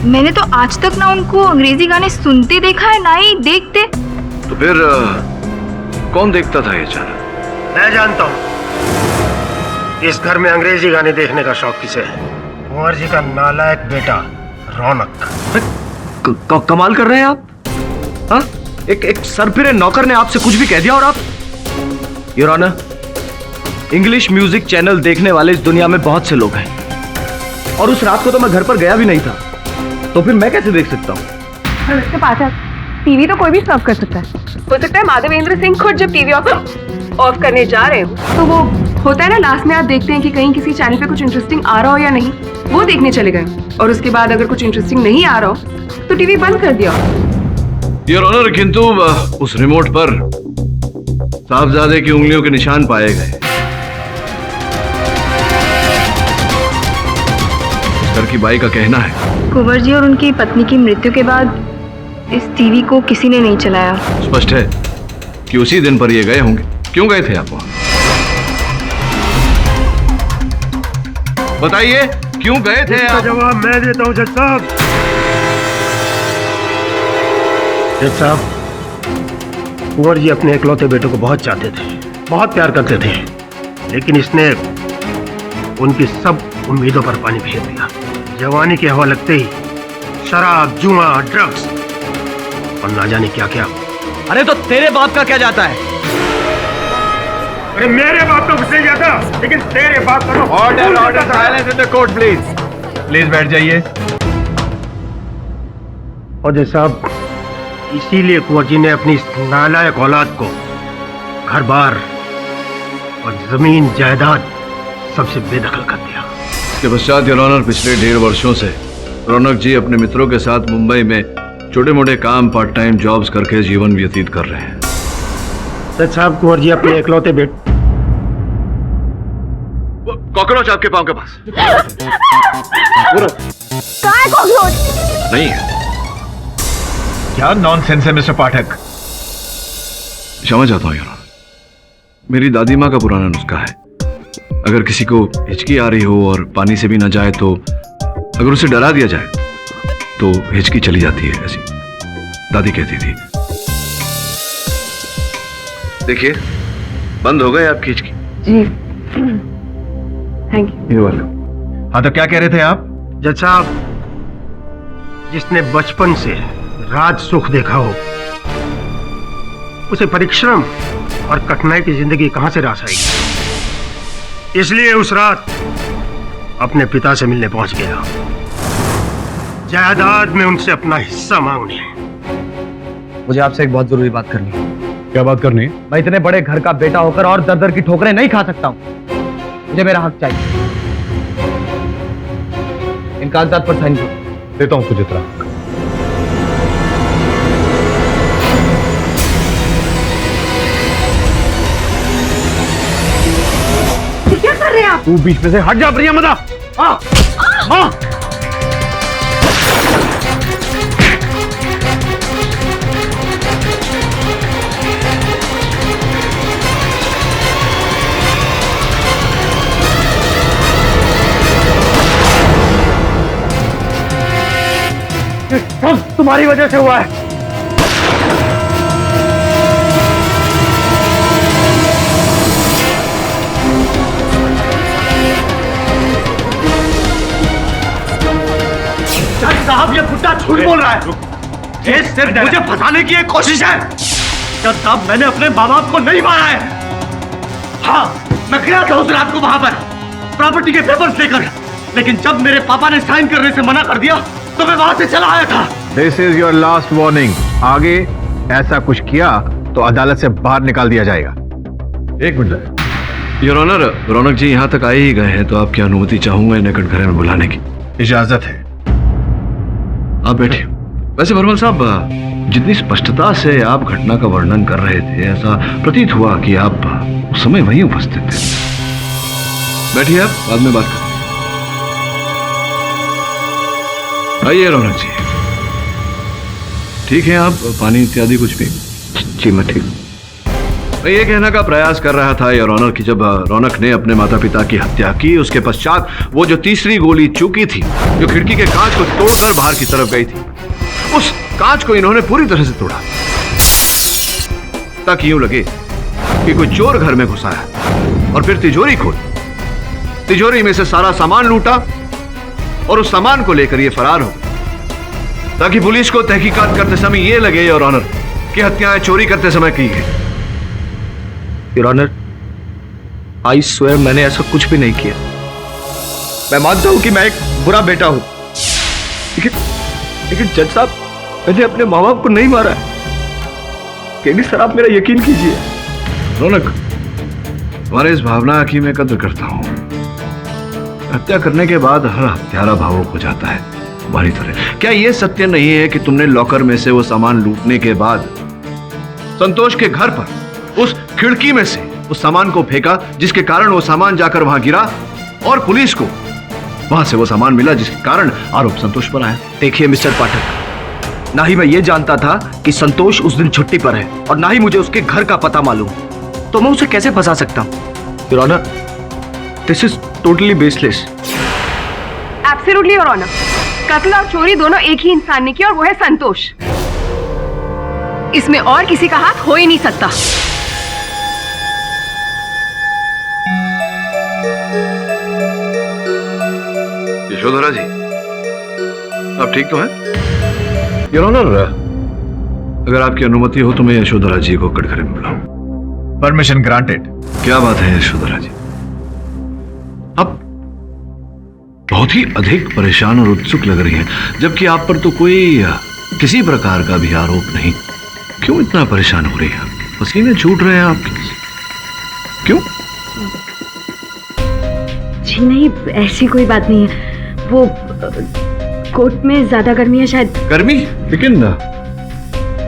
मैंने तो आज तक ना उनको अंग्रेजी गाने सुनते देखा है, ना ही देखते। तो फिर कौन देखता था ये चैनल? मैं जानता हूँ इस घर में अंग्रेजी गाने देखने का शौक किसे है। कुंवर जी का नालायक बेटा रौनक। कमाल कर रहे हैं आप। हाँ, एक सरफिरे नौकर ने आपसे कुछ भी कह दिया और आप? Your honour, English music channel देखने वाले इस दुनिया में बहुत से लोग हैं, और उस रात को तो मैं घर पर गया भी नहीं था, तो फिर मैं कैसे देख सकता हूँ? मिस्टर पाठक, टीवी तो कोई भी सर्व कर सकता है। हो सकता है माधवेंद्र सिंह खुद जब टीवी ऑफ करने जा रहे हो तो वो होता है ना, लास्ट में आप देखते हैं कि कहीं किसी चैनल पे कुछ इंटरेस्टिंग आ रहा हो या नहीं, वो देखने चले गए और उसके बाद अगर कुछ इंटरेस्टिंग नहीं आ रहा हो तो टीवी बंद कर दिया। योर ऑनर, किंतु उस रिमोट पर साहबजादे की उंगलियों के निशान पाए गए। सर की बाई का कहना है कुंवर जी और उनकी पत्नी की मृत्यु के बाद इस टीवी को किसी ने नहीं चलाया। स्पष्ट है कि उसी दिन पर ये गए होंगे। क्यों गए थे आप वहां? बताइए, क्यों गए थे आप? जवाब मैं देता हूं जज साहब। जज साहब, कुंवर जी अपने इकलौते बेटे को बहुत चाहते थे, बहुत प्यार करते थे, लेकिन इसने उनकी सब उम्मीदों पर पानी फेर दिया। जवानी की हवा लगते ही शराब, जुआ, ड्रग्स और ना जाने क्या क्या। अरे तो तेरे बाप का क्या जाता है? अरे मेरे बाप तो घुसे जाता, लेकिन तेरे बाप का तो order order, silence in the court please. Please बैठ जाइए। और जज साहब, इसीलिए कुंवर जी ने अपनी इस नालायक औलाद को घर बार और जमीन जायदाद सबसे बेदखल कर दिया। इसके पश्चात योर ऑनर, पिछले 1.5 वर्षों से रौनक जी अपने मित्रों के साथ मुंबई में छोटे मोटे काम, पार्ट टाइम जॉब्स करके जीवन व्यतीत कर रहे हैं। सच साहब, कुंवर जी अपने इकलौते बेटे। कॉकरोच आपके पांव के पास कॉकरोच नहीं है। क्या नॉनसेंस है मिस्टर पाठक? क्षमा चाहता हूं योर ऑनर, मेरी दादी माँ का पुराना नुस्खा है। अगर किसी को हिचकी आ रही हो और पानी से भी ना जाए तो अगर उसे डरा दिया जाए तो हिचकी चली जाती है, ऐसी दादी कहती थी। देखिए, बंद हो गए आपकी हिचकी। जी, थैंक यू। हाँ, तो क्या कह रहे थे आप? जज साहब, जिसने बचपन से राज सुख देखा हो, उसे परिश्रम और कठिनाई की जिंदगी कहां से रास आएगी? इसलिए उस रात अपने पिता से मिलने पहुंच गया, जायदाद में उनसे अपना हिस्सा मांगने। मुझे आपसे एक बहुत जरूरी बात करनी है। क्या बात करनी है? मैं इतने बड़े घर का बेटा होकर और दर दर की ठोकरें नहीं खा सकता हूं। मुझे मेरा हक चाहिए। इन कागजात पर साइन करो। देता हूं तुझे तेरा हक। क्या कर रहे हैं आप? तू बीच में से हट जा प्रियमदा। हाँ हाँ। सब तुम्हारी वजह से हुआ है। साहब, ये बुड्ढा झूठ बोल रहा है। ये सिर्फ मुझे फंसाने की एक कोशिश है। जज साहब, मैंने अपने माँ बाप को नहीं मारा है। हाँ, मैं गया था उस रात को वहां पर प्रॉपर्टी के पेपर्स लेकर, लेकिन जब मेरे पापा ने साइन करने से मना कर दिया तो मैं वहां से चला आया था। This is your last warning. आगे ऐसा कुछ किया तो अदालत से बाहर निकाल दिया जाएगा। एक मिनट योर ऑनर, रौनक जी यहाँ तक आए ही गए हैं तो आपकी अनुमति चाहूंगा इन्हें कटघरे में बुलाने की। इजाजत है। आप बैठिए। वैसे भरमल साहब, जितनी स्पष्टता से आप घटना का वर्णन कर रहे थे, ऐसा प्रतीत हुआ कि आप उस समय वहीं उपस्थित थे। बैठिए, आप बाद में बात करें। आइए रौनक जी। ठीक है, आप पानी इत्यादि कुछ भी? जी मैं ठीक। मैं ये कहने का प्रयास कर रहा था योर ऑनर कि जब रौनक ने अपने माता पिता की हत्या की, उसके पश्चात वो जो तीसरी गोली चूकी थी, जो खिड़की के कांच को तोड़कर बाहर की तरफ गई थी, उस कांच को इन्होंने पूरी तरह से तोड़ा ताकि यूं लगे कि कोई चोर घर में घुसा है, और फिर तिजोरी खोली, तिजोरी में से सारा सामान लूटा और उस सामान को लेकर ये फरार हो गए, ताकि पुलिस को तहकीकात करते समय ये लगे योर ऑनर कि हत्याएं चोरी करते समय की गई। योर ऑनर, आई स्वेयर मैंने ऐसा कुछ भी नहीं किया। मैं मानता हूं कि मैं एक बुरा बेटा हूं, लेकिन जज साहब, मैंने अपने माँ बाप को नहीं मारा है। केडी सर, आप मेरा यकीन कीजिए। रौनक, तुम्हारे इस भावना की मैं कद्र करता हूँ। हत्या करने के बाद हर हत्यारा भावुक हो जाता है तुम्हारी तरह। क्या यह सत्य नहीं है कि तुमने लॉकर में से वो सामान लूटने के बाद संतोष के घर पर उस खिड़की में से उस सामान को फेंका, जिसके कारण वो सामान जाकर वहां गिरा और पुलिस को वहां से वो सामान मिला, जिसके कारण आरोप संतोष पर आया? देखिए मिस्टर पाठक, ना ही मैं ये जानता था कि संतोष उस दिन छुट्टी पर है और ना ही मुझे उसके घर का पता मालूम, तो मैं उसे कैसे फंसा सकता हूं? Your honour, this is totally baseless. Absolutely your honour, कत्ल और चोरी दोनों एक ही इंसान ने की और वो है संतोष। इसमें और किसी का हाथ हो ही नहीं सकता। यशोधरा जी, आप ठीक तो हैं? योर ऑनर, अगर आपकी अनुमति हो तो मैं यशोधरा जी को कटघरे में बुलाऊं। Permission granted. क्या बात है यशोधरा जी, आप बहुत ही अधिक परेशान और उत्सुक लग रही हैं, जबकि आप पर तो कोई किसी प्रकार का भी आरोप नहीं। क्यों इतना परेशान हो रही है? पसीने छूट रहे हैं आपके, क्यों? जी नहीं, ऐसी कोई बात नहीं है। वो कोर्ट में ज्यादा गर्मी है शायद। गर्मी? लेकिन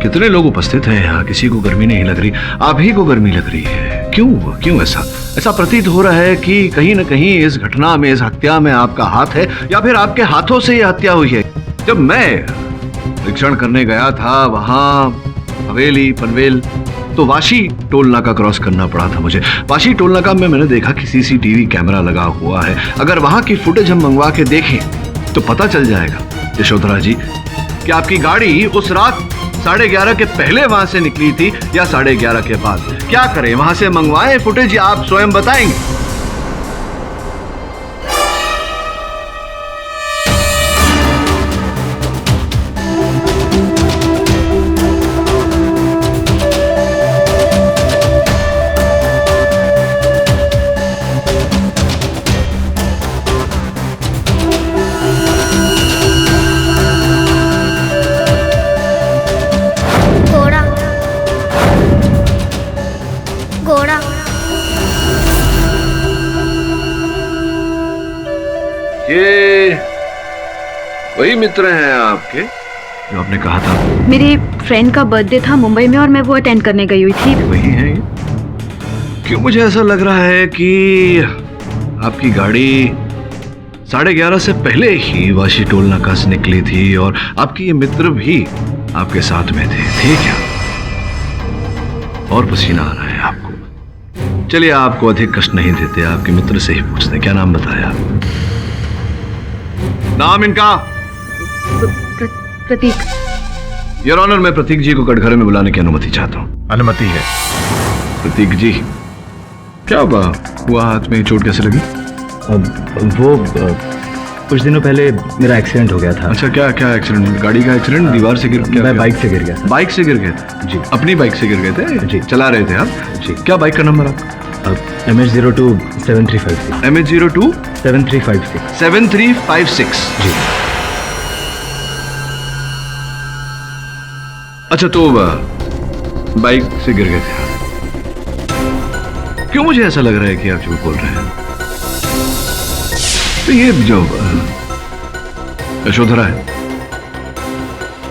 कितने लोग उपस्थित हैं यहाँ, किसी को गर्मी नहीं लग रही, आप ही को गर्मी लग रही है। क्यों ऐसा प्रतीत हो रहा है कि कहीं न कहीं इस घटना में, इस हत्या में आपका हाथ है, या फिर आपके हाथों से यह हत्या हुई है। जब मैं परीक्षण करने गया था वहां हवेली पनवेल, तो वाशी टोल नाका क्रॉस करना पड़ा था मुझे। वाशी टोल नाका में मैंने देखा कि सीसीटीवी कैमरा लगा हुआ है। अगर वहां की फुटेज हम मंगवा के देखें तो पता चल जाएगा यशोधरा जी कि आपकी गाड़ी उस रात 11:30 के पहले वहां से निकली थी या 11:30 के बाद। क्या करें, वहां से मंगवाएं फुटेज या आप स्वयं बताएंगे? ये वही मित्र हैं आपके जो आपने कहा था? मेरे फ्रेंड का बर्थडे था मुंबई में और मैं वो अटेंड करने गई हुई थी। वही हैं ये? क्यों मुझे ऐसा लग रहा है कि आपकी गाड़ी 11:30 से पहले ही वाशी टोल नाका से निकली थी और आपके ये मित्र भी आपके साथ में थे क्या? और पसीना आ रहा है आपको। चलिए, आपको अधिक कष्ट नहीं देते, आपके मित्र से ही पूछते हैं। क्या नाम बताया? नाम इनका? प्रतीक। योर ऑनर, मैं प्रतीक जी को कटघरे में बुलाने की अनुमति चाहता हूँ। अनुमति है। प्रतीक जी, क्या हुआ हाथ में चोट कैसे लगी? वो कुछ दिनों पहले मेरा एक्सीडेंट हो गया था। अच्छा, क्या एक्सीडेंट? गाड़ी का एक्सीडेंट? दीवार से गिर? मैं बाइक से गिर गया था। बाइक से गिर गए थे? जी। अपनी बाइक से गिर गए थे? जी। चला रहे थे आप? जी। क्या बाइक का नंबर आपका? MH02 7356। MH02 7356। 7356। जी। अच्छा, तो बाइक से गिर गए थे आप। क्यों मुझे ऐसा लग रहा है कि आप झूठ बोल रहे हैं? तो ये जो यशोधरा है,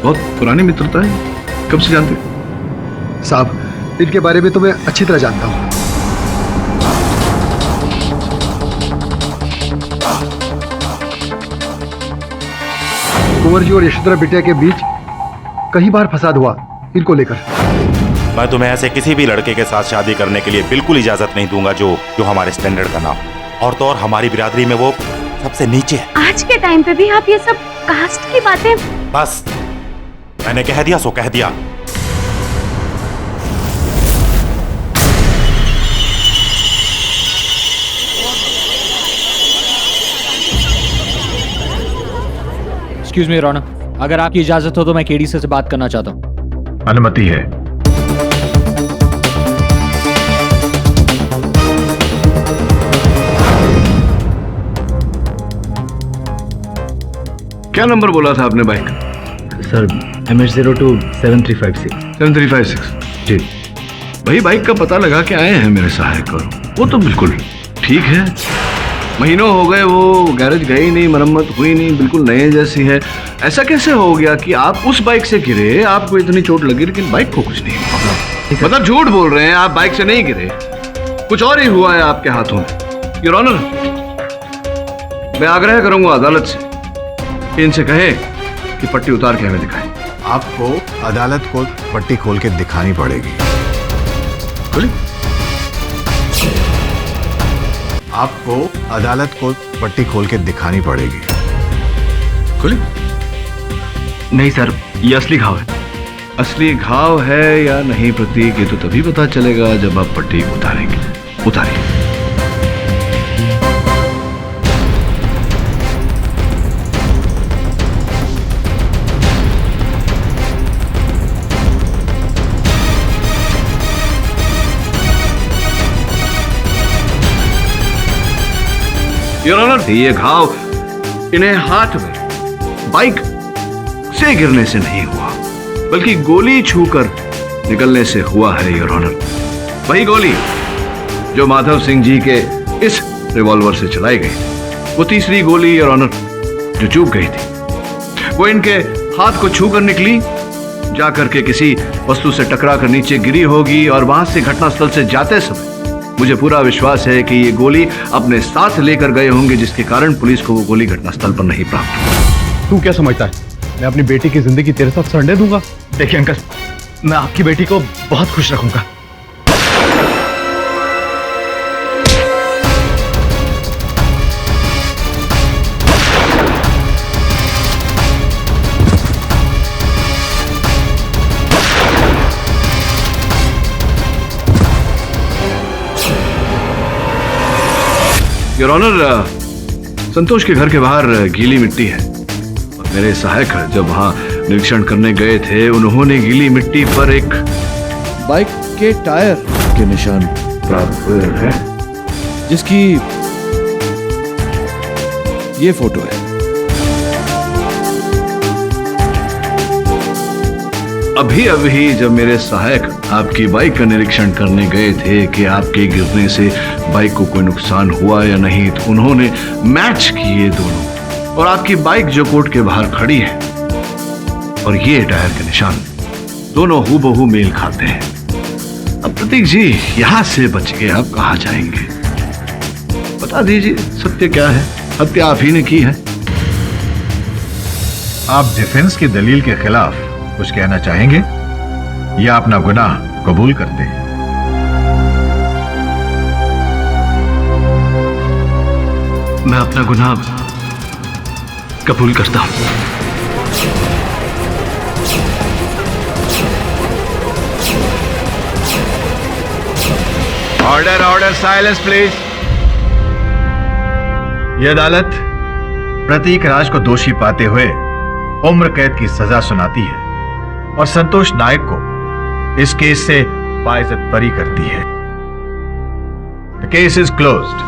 बहुत पुरानी मित्रता है, कब से जानते हैं? साहब, इनके बारे में तो मैं अच्छी तरह जानता हूं। कुंवर जी और यशोधरा बिटिया के बीच कई बार फसाद हुआ इनको लेकर। मैं तुम्हें ऐसे किसी भी लड़के के साथ शादी करने के लिए बिल्कुल इजाजत नहीं दूंगा जो हमारे स्टैंडर्ड का ना हो, और तो और हमारी बिरादरी में वो सबसे नीचे है। आज के टाइम पे भी आप ये सब कास्ट की बातें। बस, मैंने कह दिया सो कह दिया। एक्सक्यूज मी योर ऑनर, अगर आपकी इजाजत हो तो मैं केडी से बात करना चाहता हूँ। अनुमति है। क्या नंबर बोला था आपने बाइक? Sir, MH02 7356। 7356। जी। वही बाइक का पता लगा के आए हैं मेरे सहायक। वो तो बिल्कुल ठीक है। महीनों हो गए वो गैरेज गई नहीं, मरम्मत हुई नहीं, बिल्कुल नए जैसी है। ऐसा कैसे हो गया कि आप उस बाइक से गिरे, आपको इतनी चोट लगी लेकिन बाइक को कुछ नहीं हुआ? मतलब झूठ बोल रहे हैं, आप बाइक से नहीं गिरे, कुछ और ही हुआ है आपके हाथों में। योर ऑनर, मैं आग्रह करूंगा अदालत से कि इनसे कहे कि पट्टी उतार के हमें दिखाएं। आपको अदालत को पट्टी खोल के दिखानी पड़ेगी। आपको अदालत को पट्टी खोल के दिखानी पड़ेगी। खुली? नहीं सर, ये असली घाव है। असली घाव है या नहीं प्रतीक, ये तो तभी पता चलेगा जब आप पट्टी उतारेंगे। उतारिए। योर ऑनर, ये घाव इन्हें हाथ में बाइक से गिरने से नहीं हुआ, बल्कि गोली छूकर निकलने से हुआ है योर ऑनर। वही गोली जो माधव सिंह जी के इस रिवॉल्वर से चलाई गई, वो तीसरी गोली योर ऑनर जो चूक गई थी, वो इनके हाथ को छूकर निकली, जाकर के किसी वस्तु से टकरा कर नीचे गिरी होगी और वहां से घटनास्थल से जाते समय मुझे पूरा विश्वास है कि ये गोली अपने साथ लेकर गए होंगे, जिसके कारण पुलिस को वो गोली घटनास्थल पर नहीं प्राप्त हुई। तू क्या समझता है मैं अपनी बेटी की जिंदगी तेरे साथ सड़ने दूंगा? देखिए अंकल, मैं आपकी बेटी को बहुत खुश रखूंगा। योर ऑनर, संतोष के घर के बाहर गीली मिट्टी है और मेरे सहायक जब वहां निरीक्षण करने गए थे, उन्होंने गीली मिट्टी पर एक बाइक के टायर के निशान प्राप्त हुए हैं, जिसकी ये फोटो है। अभी अभी जब मेरे सहायक आपकी बाइक का निरीक्षण करने गए थे कि आपके गिरने से बाइक को कोई नुकसान हुआ या नहीं, तो उन्होंने मैच किए दोनों, और आपकी बाइक जो कोर्ट के बाहर खड़ी है और ये टायर के निशान दोनों हूबहू मेल खाते हैं। अब प्रतीक जी यहां से बच के आप कहां जाएंगे? बता दीजिए सत्य क्या है? हत्या आप ही ने की है। आप डिफेंस की दलील के खिलाफ कुछ कहना चाहेंगे या अपना गुनाह कबूल करते हैं? मैं अपना गुनाह कबूल करता हूं। Order order, silence please. यह अदालत प्रतीक राज को दोषी पाते हुए उम्र कैद की सजा सुनाती है और संतोष नायक को इस केस से बाइज्जत बरी करती है। The case is closed.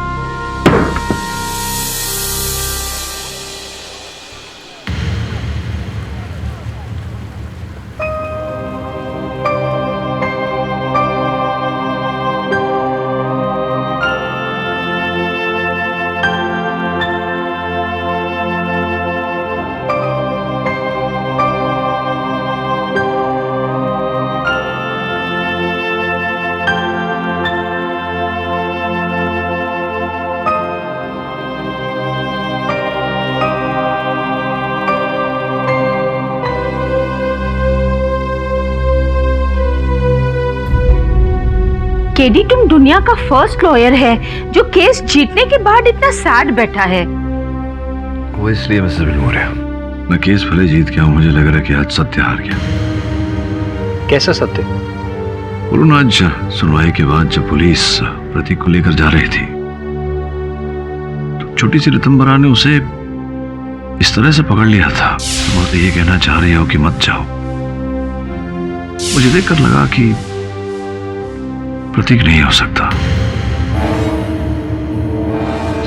KD, तुम दुनिया का फर्स्ट लॉयर है जो केस जीतने के बाद इतना सैड बैठा है। वो इसलिए मिसेस बिलमोरिया, मैं केस भले जीत गया हूं, मुझे लग रहा है कि आज सत्य हार गया। कैसा सत्य? वरुण, आज सुनवाई के बाद जब पुलिस प्रतीक को लेकर जा रही थी तो छोटी सी रितंबरा ने उसे इस तरह से पकड़ लिया था और तो ये कहना चाह रही हो कि मत जाओ। मुझे देखकर लगा कि प्रतीक नहीं हो सकता।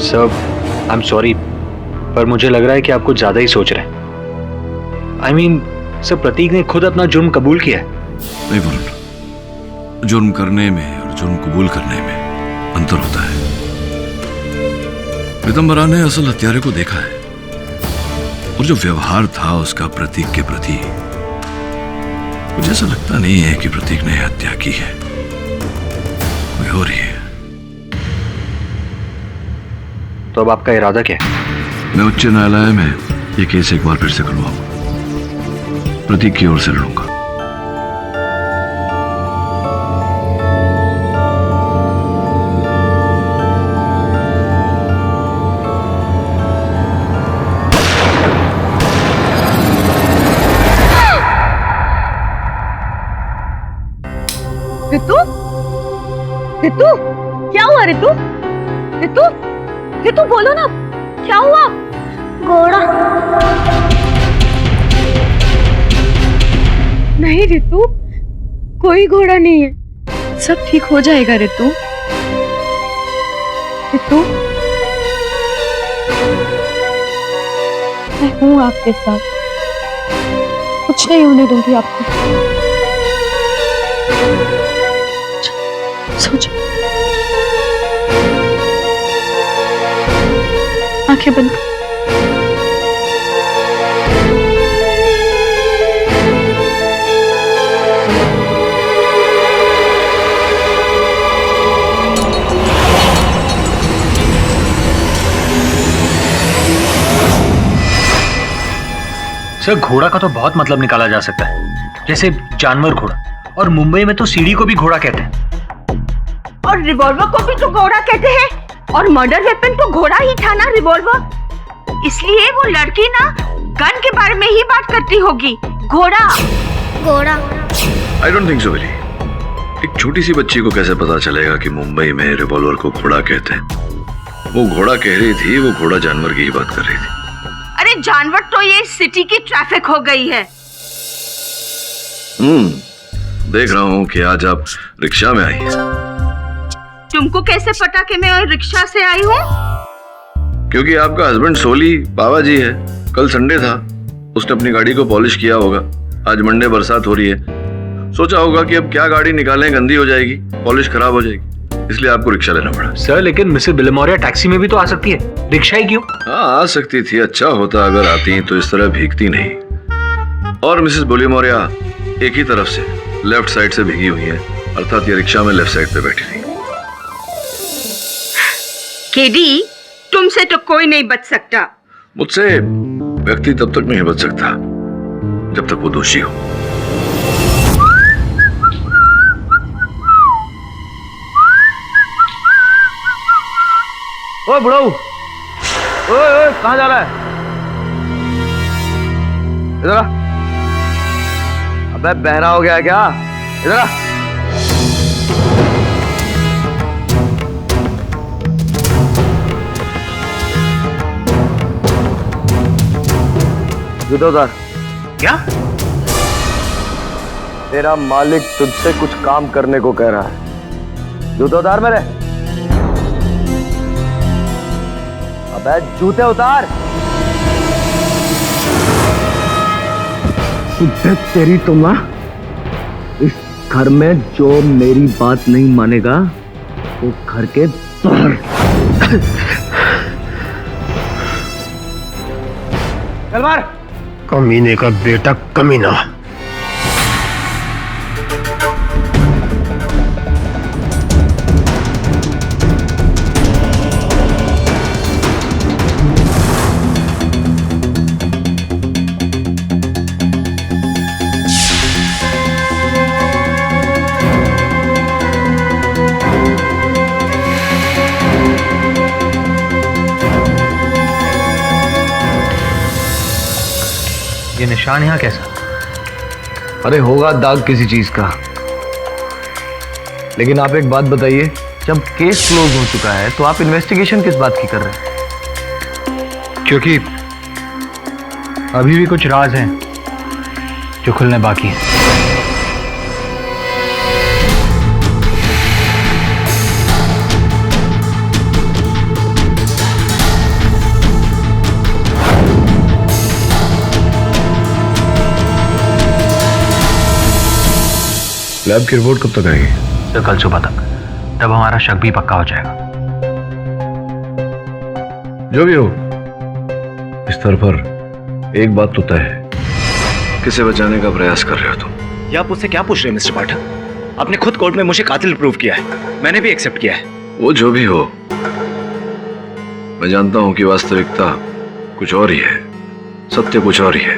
सर, आई एम सॉरी, पर मुझे लग रहा है कि आप कुछ ज्यादा ही सोच रहे हैं। आई मीन, सर, प्रतीक ने खुद अपना जुर्म कबूल किया है। नहीं वरुण, जुर्म करने में और जुर्म कबूल करने में अंतर होता है। रितंबरा ने असल हत्यारे को देखा है और जो व्यवहार था उसका प्रतीक के प्रति, मुझे ऐसा लगता नहीं है कि प्रतीक ने हत्या की है, कोई हो रही है। तो अब आपका इरादा क्या है? मैं उच्च न्यायालय में ये केस एक बार फिर से खुलवाऊंगा, प्रतीक की ओर से लड़ूंगा। रितु, रितु, क्या हुआ रितु? रितु, रितु बोलो ना, क्या हुआ? घोड़ा। नहीं रितु, कोई घोड़ा नहीं है, सब ठीक हो जाएगा रितु। रितु, मैं हूँ आपके साथ, कुछ नहीं होने दूंगी आपको। सोचो, आंखें बंद कर। सर, घोड़ा का तो बहुत मतलब निकाला जा सकता है, जैसे जानवर घोड़ा, और मुंबई में तो सीढ़ी को भी घोड़ा कहते हैं, और रिवॉल्वर को भी तो घोड़ा कहते हैं, और मर्डर वेपन तो घोड़ा ही था ना, रिवॉल्वर। इसलिए वो लड़की ना गन के बारे में ही बात करती होगी। घोड़ा, घोड़ा। I don't think so very. एक छोटी सी बच्ची को कैसे पता चलेगा कि मुंबई में रिवॉल्वर को घोड़ा कहते हैं? वो घोड़ा कह रही थी, वो घोड़ा जानवर की ही बात कर रही थी। अरे जानवर तो ये सिटी की ट्रैफिक हो गई है। देख रहा हूँ कि आज आप रिक्शा में आई हैं। तुमको कैसे पता कि मैं रिक्शा से आई हूँ? क्योंकि आपका हस्बैंड सोली बाबा जी है, कल संडे था, उसने अपनी गाड़ी को पॉलिश किया होगा। आज मंडे बरसात हो रही है, सोचा होगा कि अब क्या गाड़ी निकालें, गंदी हो जाएगी, पॉलिश खराब हो जाएगी, इसलिए आपको रिक्शा लेना पड़ा। सर, लेकिन मिसेस बिलेमोरिया टैक्सी में भी तो आ सकती है, रिक्शा ही क्यों? हाँ, आ सकती थी, अच्छा होता अगर आती तो इस तरह भीगती नहीं। और मिसेस बिलेमोरिया एक ही तरफ से, लेफ्ट साइड से भीगी हुई है, अर्थात ये रिक्शा में लेफ्ट साइड पे बैठी थी। केडी, तुमसे तो कोई नहीं बच सकता। मुझसे व्यक्ति तब तक नहीं बच सकता जब तक वो दोषी हो। ओए बुढ़ाऊ, ओए कहाँ जा रहा है? इधर आ। अबे बहरा हो गया है क्या? इधर आ। जूता उतार। क्या? तेरा मालिक तुझसे कुछ काम करने को कह रहा है। जूते उतार मेरे। अबे जूते उतार। तेरी तो माँ, इस घर में जो मेरी बात नहीं मानेगा वो घर के बाहर। चल मार। कमीने का बेटा कमीना। ये निशान यहाँ कैसा? अरे होगा दाग किसी चीज का। लेकिन आप एक बात बताइए, जब केस क्लोज हो चुका है तो आप इन्वेस्टिगेशन किस बात की कर रहे हैं? क्योंकि अभी भी कुछ राज हैं जो खुलने बाकी हैं। लैब की रिपोर्ट कब तक आएगी? सर, कल सुबह तक। तब हमारा शक भी पक्का हो जाएगा। जो भी हो, इस स्तर पर एक बात तो तय है, किसे बचाने का प्रयास कर रहे हो तुम? ये आप मुझसे क्या पूछ रहे हैं मिस्टर पाठक? आपने खुद कोर्ट में मुझे कातिल प्रूव किया है, मैंने भी एक्सेप्ट किया है। वो जो भी हो, मैं जानता हूं कि वास्तविकता कुछ और ही है, सत्य कुछ और ही है।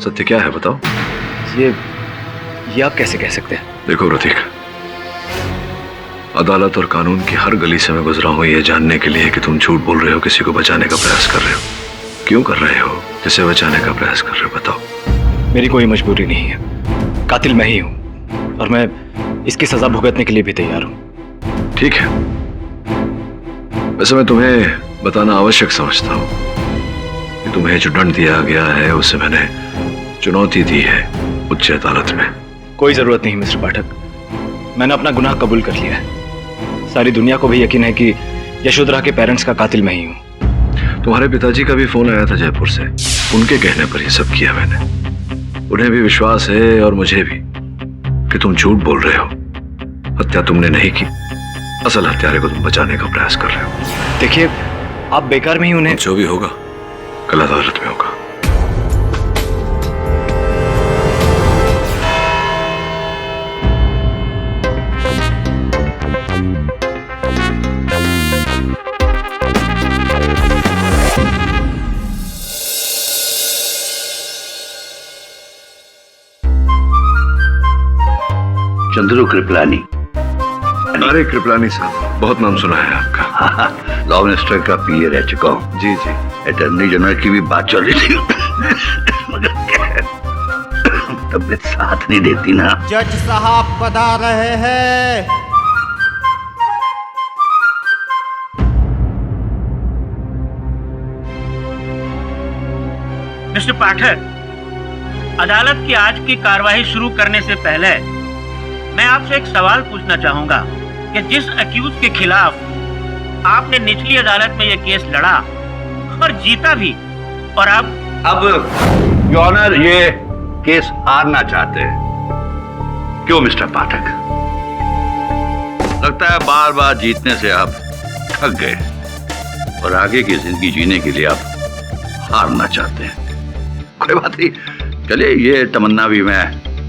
सत्य क्या है बताओ? ये आप कैसे कह सकते हैं? देखो प्रतीक, अदालत और कानून की हर गली से मैं गुजरा हूं ये जानने के लिए कि तुम झूठ बोल रहे हो, किसी को बचाने का प्रयास कर रहे हो। क्यों कर रहे हो? किसे बचाने का प्रयास कर रहे हो बताओ? मेरी कोई मजबूरी नहीं है, कातिल मैं ही हूं और मैं इसकी सजा भुगतने के लिए भी तैयार हूं। ठीक है, वैसे मैं तुम्हें बताना आवश्यक समझता हूं कि तुम्हें जो दंड दिया गया है उसे मैंने चुनौती दी है उच्च अदालत में। कोई जरूरत नहीं मिस्टर पाठक, मैंने अपना गुनाह कबूल कर लिया है। सारी दुनिया को भी यकीन है कि यशोधरा के पेरेंट्स का कातिल मैं ही हूं। तुम्हारे पिताजी का भी फोन आया था जयपुर से, उनके कहने पर यह सब किया मैंने। उन्हें भी विश्वास है और मुझे भी कि तुम झूठ बोल रहे हो, हत्या तुमने नहीं की, असल हत्यारे को तुम बचाने का प्रयास कर रहे हो। देखिए, आप बेकार में ही उन्हें। जो भी होगा कल अदालत में होगा। चंद्रू कृपलानी। अरे कृपलानी साहब, बहुत नाम सुना है आपका। लॉ मिनिस्टर का पीए रह चुका हूँ। जी जी। अटॉर्नी जनरल की भी बात चल रही थी मगर तबीयत साथ नहीं देती ना। जज साहब बता रहे हैं। मिस्टर पाठक, अदालत की आज की कार्रवाई शुरू करने से पहले मैं आपसे एक सवाल पूछना चाहूंगा कि जिस अक्यूज के खिलाफ आपने निचली अदालत में यह केस लड़ा और जीता भी, और अब योर ऑनर ये केस हारना चाहते हैं। क्यों मिस्टर पाठक? लगता है बार बार जीतने से आप थक गए और आगे की जिंदगी जीने के लिए आप हारना चाहते हैं। कोई बात नहीं, चलिए ये तमन्ना भी मैं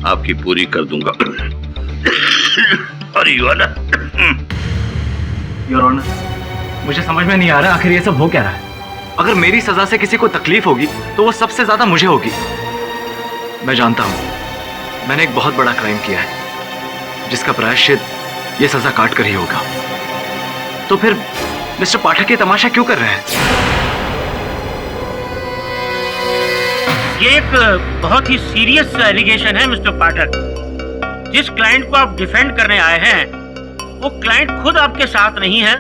आपकी पूरी कर दूंगा। और योर ऑनर, मुझे समझ में नहीं आ रहा आखिर ये सब हो क्या रहा है। अगर मेरी सजा से किसी को तकलीफ होगी तो वो सबसे ज्यादा मुझे होगी। मैं जानता हूं मैंने एक बहुत बड़ा क्राइम किया है जिसका प्रायश्चित ये सजा काट कर ही होगा। तो फिर मिस्टर पाठक ये तमाशा क्यों कर रहे हैं? ये एक बहुत ही सीरियस एलिगेशन है मिस्टर पाठक। जिस क्लाइंट को आप डिफेंड करने आए हैं वो क्लाइंट खुद आपके साथ नहीं है,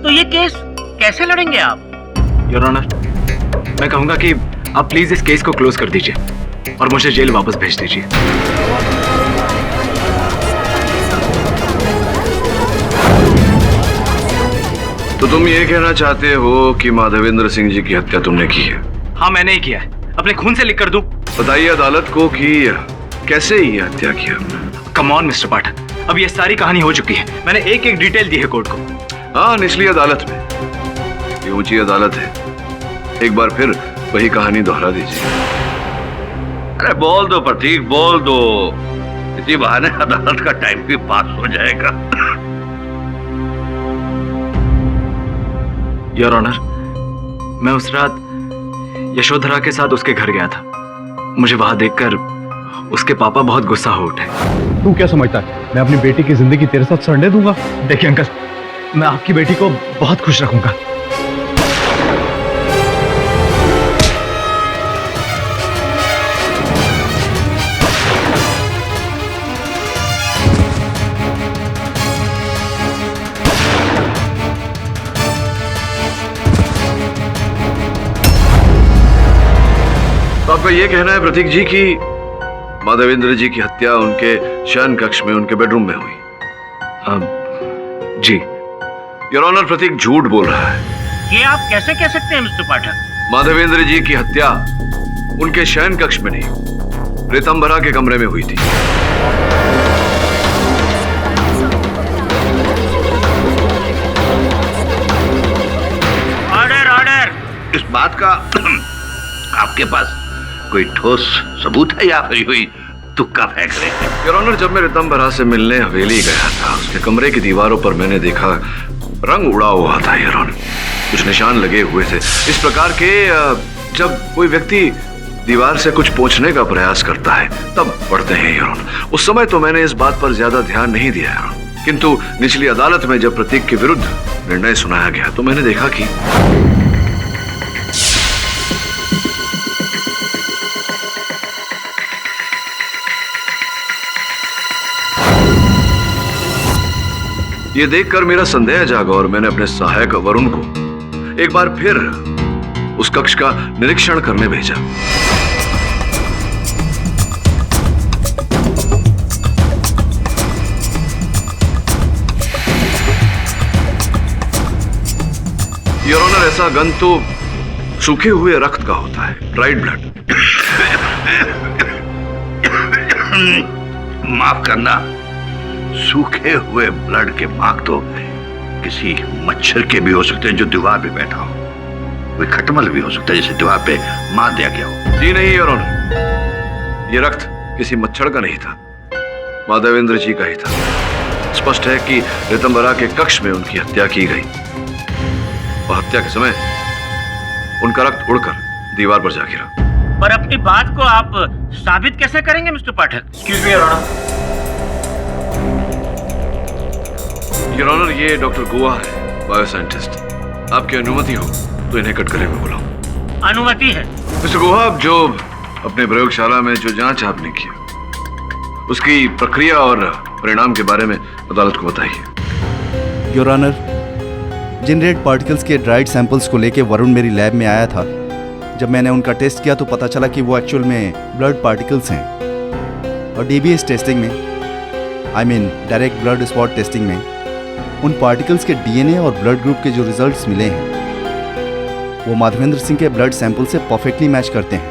तो ये केस कैसे लड़ेंगे आप? योर ऑनर, मैं कहूंगा कि आप प्लीज इस केस को क्लोज कर दीजिए और मुझे जेल वापस भेज दीजिए। तो तुम ये कहना चाहते हो कि माधवेंद्र सिंह जी की हत्या तुमने की है? हाँ, मैंने ही किया है। अपने खून से लिख कर दूं? बताइए अदालत को कि कैसे ये हत्या किया? कम ऑन मिस्टर पाठक, अब ये सारी कहानी हो चुकी है। मैंने एक एक डिटेल दी है कोर्ट को। हाँ, निचली अदालत में, ये ऊंची अदालत है। एक बार फिर वही कहानी दोहरा दीजिए। अरे बोल दो प्रतीक, बोल दो, इसी बहाने अदालत का टाइम भी पास हो जाएगा। योर ऑनर, मैं उस रात यशोधरा के साथ उसके घर गया था। मुझे वहां देखकर उसके पापा बहुत गुस्सा हो उठे। तू क्या समझता है मैं अपनी बेटी की जिंदगी तेरे साथ सड़ने दूंगा? देखिए अंकल, मैं आपकी बेटी को बहुत खुश रखूंगा। तो आपका ये कहना है प्रतीक जी कि माधवेंद्र जी की हत्या उनके शयन कक्ष में, उनके बेडरूम में हुई? जी। योर ऑनर, प्रतीक झूठ बोल रहा है। ये आप कैसे कह सकते हैं मिस्टर पाठक? माधवेंद्र जी की हत्या उनके शयन कक्ष में नहीं, रितंबरा के कमरे में हुई थी। इस बात का आपके पास कोई ठोस सबूत है या फिर हुई तुक्का फेंक रहे हैं? योर ऑनर, जब मैं रितंबरा से मिलने हवेली गया था, उसके कमरे की दीवारों पर मैंने देखा रंग उड़ा हुआ था। योर ऑनर, कुछ निशान लगे हुए थे इस प्रकार के जब कोई व्यक्ति दीवार से कुछ पोंछने का प्रयास करता है तब पड़ते हैं। योर ऑनर, उस समय तो मैंने इस बात पर ज्यादा ध्यान नहीं दिया, किंतु निचली अदालत में जब प्रतीक के विरुद्ध निर्णय सुनाया गया तो मैंने देखा कि ये देखकर मेरा संदेह जागा और मैंने अपने सहायक वरुण को एक बार फिर उस कक्ष का निरीक्षण करने भेजा। योर ऑनर, ऐसा गंध तो सूखे हुए रक्त का होता है, ड्राइड ब्लड। माफ करना, सूखे हुए ब्लड के मार्क तो किसी मच्छर के भी हो सकते हैं जो दीवार पे बैठा हो, कोई खटमल भी हो सकता है जिसे दीवार पे मार दिया गया हो। जी नहीं योर ऑनर, ये रक्त किसी मच्छर का नहीं था, माधवेंद्र जी का ही था। स्पष्ट है कि रितंबरा के कक्ष में उनकी हत्या की गई और हत्या के समय उनका रक्त उड़कर दीवार पर जा गिरा। पर अपनी बात को आप साबित कैसे करेंगे Mister Pathak? Excuse me your honour. Your honour, ये डॉक्टर गुहा है, बायोसाइंटिस्ट। आपकी अनुमति हो तो इन्हें कटघरे में बुलाऊं। अनुमति है। मिस्टर गुहा, जो अपने प्रयोगशाला में जो जांच आपने की उसकी प्रक्रिया और परिणाम के बारे में अदालत को बताइए। योर ऑनर, जिन रेड पार्टिकल्स के ड्राइड सैंपल्स को लेके वरुण मेरी लैब में आया था, जब मैंने उनका टेस्ट किया तो पता चला कि वो एक्चुअल में ब्लड पार्टिकल्स हैं। और डीबीएस टेस्टिंग में, I mean direct blood spot testing में, उन पार्टिकल्स के डीएनए और ब्लड ग्रुप के जो रिजल्ट्स मिले हैं वो माधवेंद्र सिंह के ब्लड सैंपल से परफेक्टली मैच करते हैं।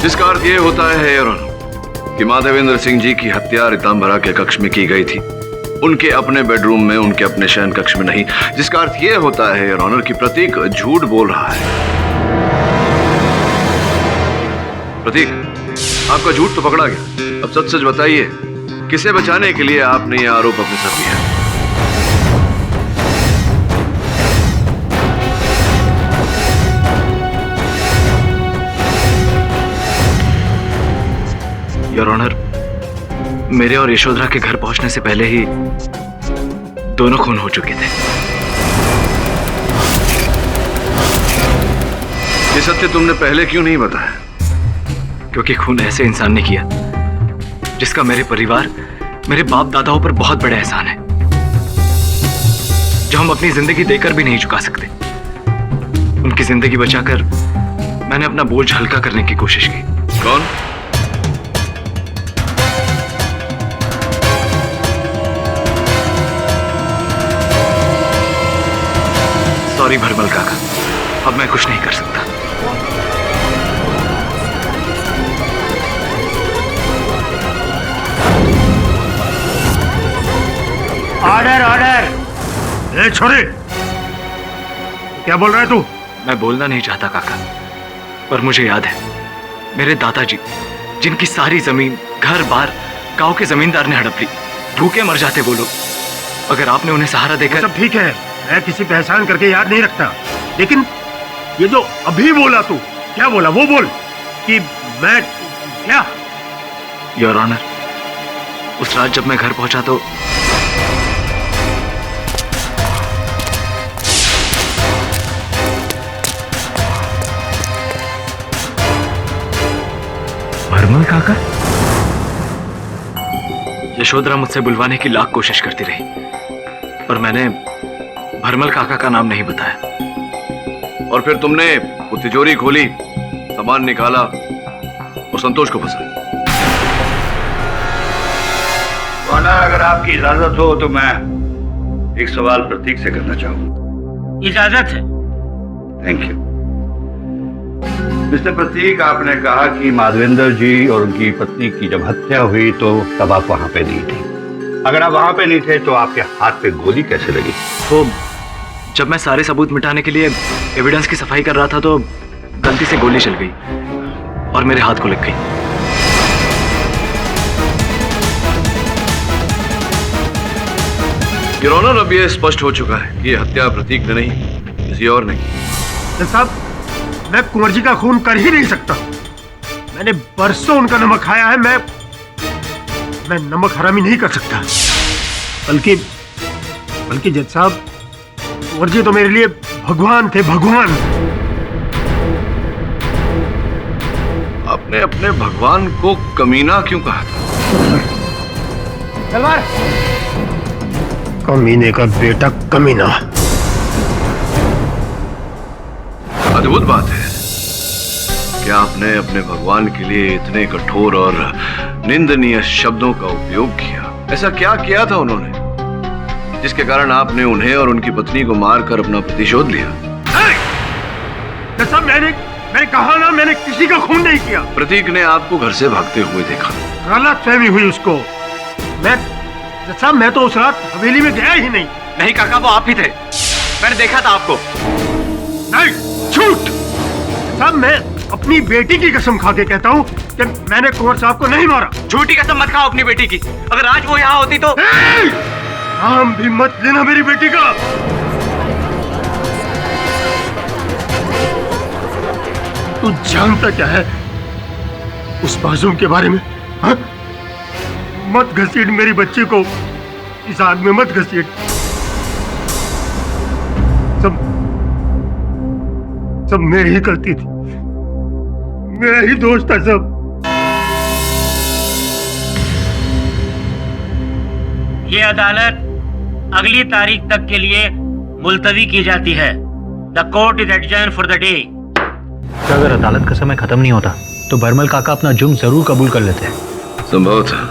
जिसका अर्थ ये होता है योर ऑनर कि माधवेंद्र सिंह जी की हत्या रितंबरा के कक्ष में की गई थी, उनके अपने बेडरूम में, उनके अपने शयन कक्ष में नहीं। जिसका अर्थ ये होता है योर ऑनर कि प्रतीक झूठ बोल रहा है। प्रतीक, आपका झूठ तो पकड़ा गया, अब सच सच बताइए, किसे बचाने के लिए आपने यह आरोप अपने सर लिया? योर ऑनर, मेरे और यशोधरा के घर पहुंचने से पहले ही दोनों खून हो चुके थे। ये सत्य तुमने पहले क्यों नहीं बताया? क्योंकि खून ऐसे इंसान ने किया जिसका मेरे परिवार, मेरे बाप दादाओं पर बहुत बड़ा एहसान है, जो हम अपनी जिंदगी देकर भी नहीं चुका सकते। उनकी जिंदगी बचाकर मैंने अपना बोझ हल्का करने की कोशिश की। कौन? सॉरी भरमल काका, अब मैं कुछ नहीं कर सकता। Order order. ए छोरे, क्या बोल रहा है तू? मैं बोलना नहीं चाहता काका, पर मुझे याद है मेरे दादाजी, जिनकी सारी जमीन, घर बार गांव के जमींदार ने हड़प ली, भूखे मर जाते वो लोग। अगर आपने उन्हें सहारा देकर। सब ठीक है, मैं किसी पे एहसान करके याद नहीं रखता, लेकिन ये जो अभी बोला तू, क्या बोला वो बोल कि मैं क्या? योर ऑनर, उस रात जब मैं घर पहुंचा तो भरमल काका? यशोधरा मुझसे बुलवाने की लाख कोशिश करती रही, पर मैंने भरमल काका का नाम नहीं बताया। और फिर तुमने वो तिजोरी खोली, सामान निकाला और संतोष को फंसाया। अगर आपकी इजाजत हो तो मैं एक सवाल प्रतीक से करना चाहूंगा। इजाजत है। Thank you. मिस्टर प्रतीक, आपने कहा कि माधवेंद्र जी और उनकी पत्नी की जब हत्या हुई तो तब आप वहां पे नहीं थी। अगर आप वहां पे नहीं थे तो आपके हाथ पे गोली कैसे लगी? वो जब मैं सारे सबूत मिटाने के लिए एविडेंस की सफाई कर रहा था तो गलती से गोली चल गई और मेरे हाथ को लग गई। योर ऑनर, अब यह स्पष्ट हो चुका है कि यह हत्या प्रतीक ने नहीं, किसी और ने की। साहब, मैं कुंवर जी का खून कर ही नहीं सकता। मैंने बरसों उनका नमक खाया है। मैं नमक हरामी नहीं कर सकता। बल्कि जज साहब, कुंवर जी तो मेरे लिए भगवान थे, भगवान। आपने अपने भगवान को कमीना क्यों कहा था? तलवार। कमीने का बेटा कमीना। अद्भुत बात है कि आपने अपने भगवान के लिए इतने कठोर और निंदनीय शब्दों का उपयोग किया। ऐसा क्या किया था उन्होंने जिसके कारण आपने उन्हें और उनकी पत्नी को मारकर अपना प्रतिशोध लिया? जैसा मैंने कहा ना, मैंने किसी का खून नहीं किया। प्रतीक ने आपको घर से भागते हुए देखा। गलतफहमी हुई उसको। मैं तो उस रात हवेली में गया ही नहीं। नहीं काका, वो आप ही थे। मैंने देखा था आपको। नहीं, झूठ। साहब, मैं अपनी बेटी की कसम खा के कहता हूँ कि मैंने कुंवर साहब को नहीं मारा। झूठी कसम मत खाओ अपनी बेटी की। अगर आज वो यहाँ होती तो। नाम भी मत लेना मेरी बेटी का। तू जानता क्या है उस मासूम के बारे में? हा? मत घसीट मेरी बच्ची को इस आग में, मत घसीट। सब मेरी ही गलती थी, मेरा ही दोष था सब। ये अदालत अगली तारीख तक के लिए मुलतवी की जाती है। The court is adjourn for the day. अगर अदालत का समय खत्म नहीं होता तो भरमल काका अपना जुर्म जरूर कबूल कर लेते हैं। संभव था।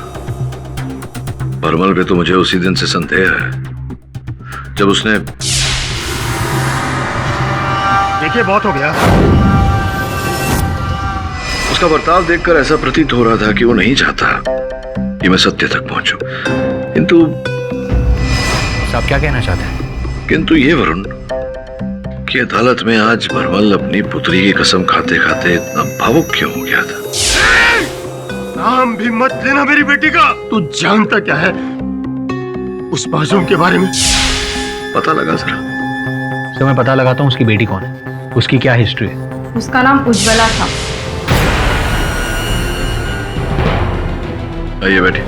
भरमल पे तो मुझे उसी दिन से संदेह है जब उसने। देखिए, बहुत हो गया। उसका बर्ताव देखकर ऐसा प्रतीत हो रहा था कि वो नहीं चाहता कि मैं सत्य तक पहुंचूं। किंतु आप क्या कहना चाहते हैं? किंतु ये वरुण कि अदालत में आज भरमल अपनी पुत्री की कसम खाते खाते इतना भावुक क्यों हो गया था? नाम भी मत लेना मेरी बेटी का। तू जानता क्या है उस मासूम के बारे में? पता लगा जरा। मैं पता लगाता हूँ उसकी बेटी कौन है, उसकी क्या हिस्ट्री है। उसका नाम उज्ज्वला था। आइए बैठिए।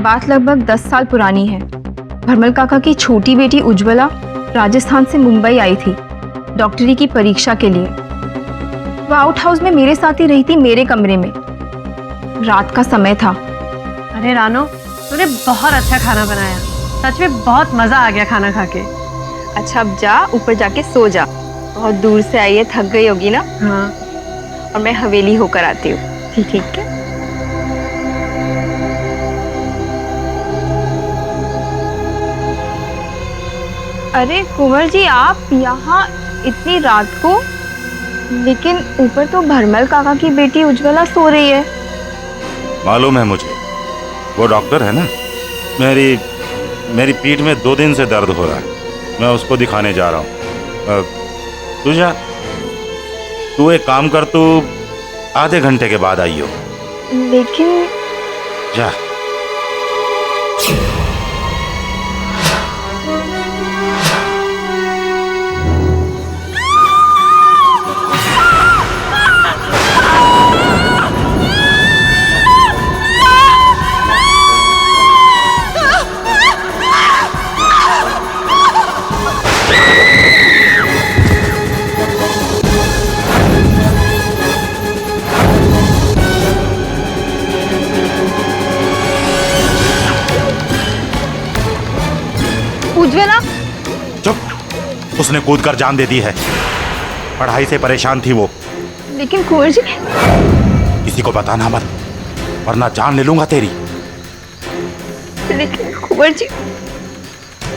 बात लगभग 10 साल पुरानी है। भरमल काका की छोटी बेटी उज्ज्वला राजस्थान से मुंबई आई थी डॉक्टरी की परीक्षा के लिए। वह आउट हाउस में मेरे साथ ही रही थी, मेरे कमरे में। रात का समय था। अरे रानो, तूने बहुत अच्छा खाना बनाया। सच में बहुत मजा आ गया खाना खा के। अच्छा, अब जा, ऊपर जाके सो जा। बहुत दूर से आई है, थक गई होगी ना? हाँ। और मैं हवेली होकर आती हूँ। ठीक है। अरे कुंवर जी, आप यहाँ इतनी रात को? लेकिन ऊपर तो भरमल काका की बेटी उज्ज्वला सो रही है। मालूम है मुझे, वो डॉक्टर है ना। मेरी पीठ में 2 दिन से दर्द हो रहा है। मैं उसको दिखाने जा रहा हूँ। तू एक काम कर, तू आधे घंटे के बाद आइयो। लेकिन जा। उज्ज्वला, चुप। उसने कूदकर जान दे दी है। पढ़ाई से परेशान थी वो। लेकिन कुंवर जी। किसी को बताना मत, वरना जान ले लूंगा तेरी। लेकिन कुंवर जी,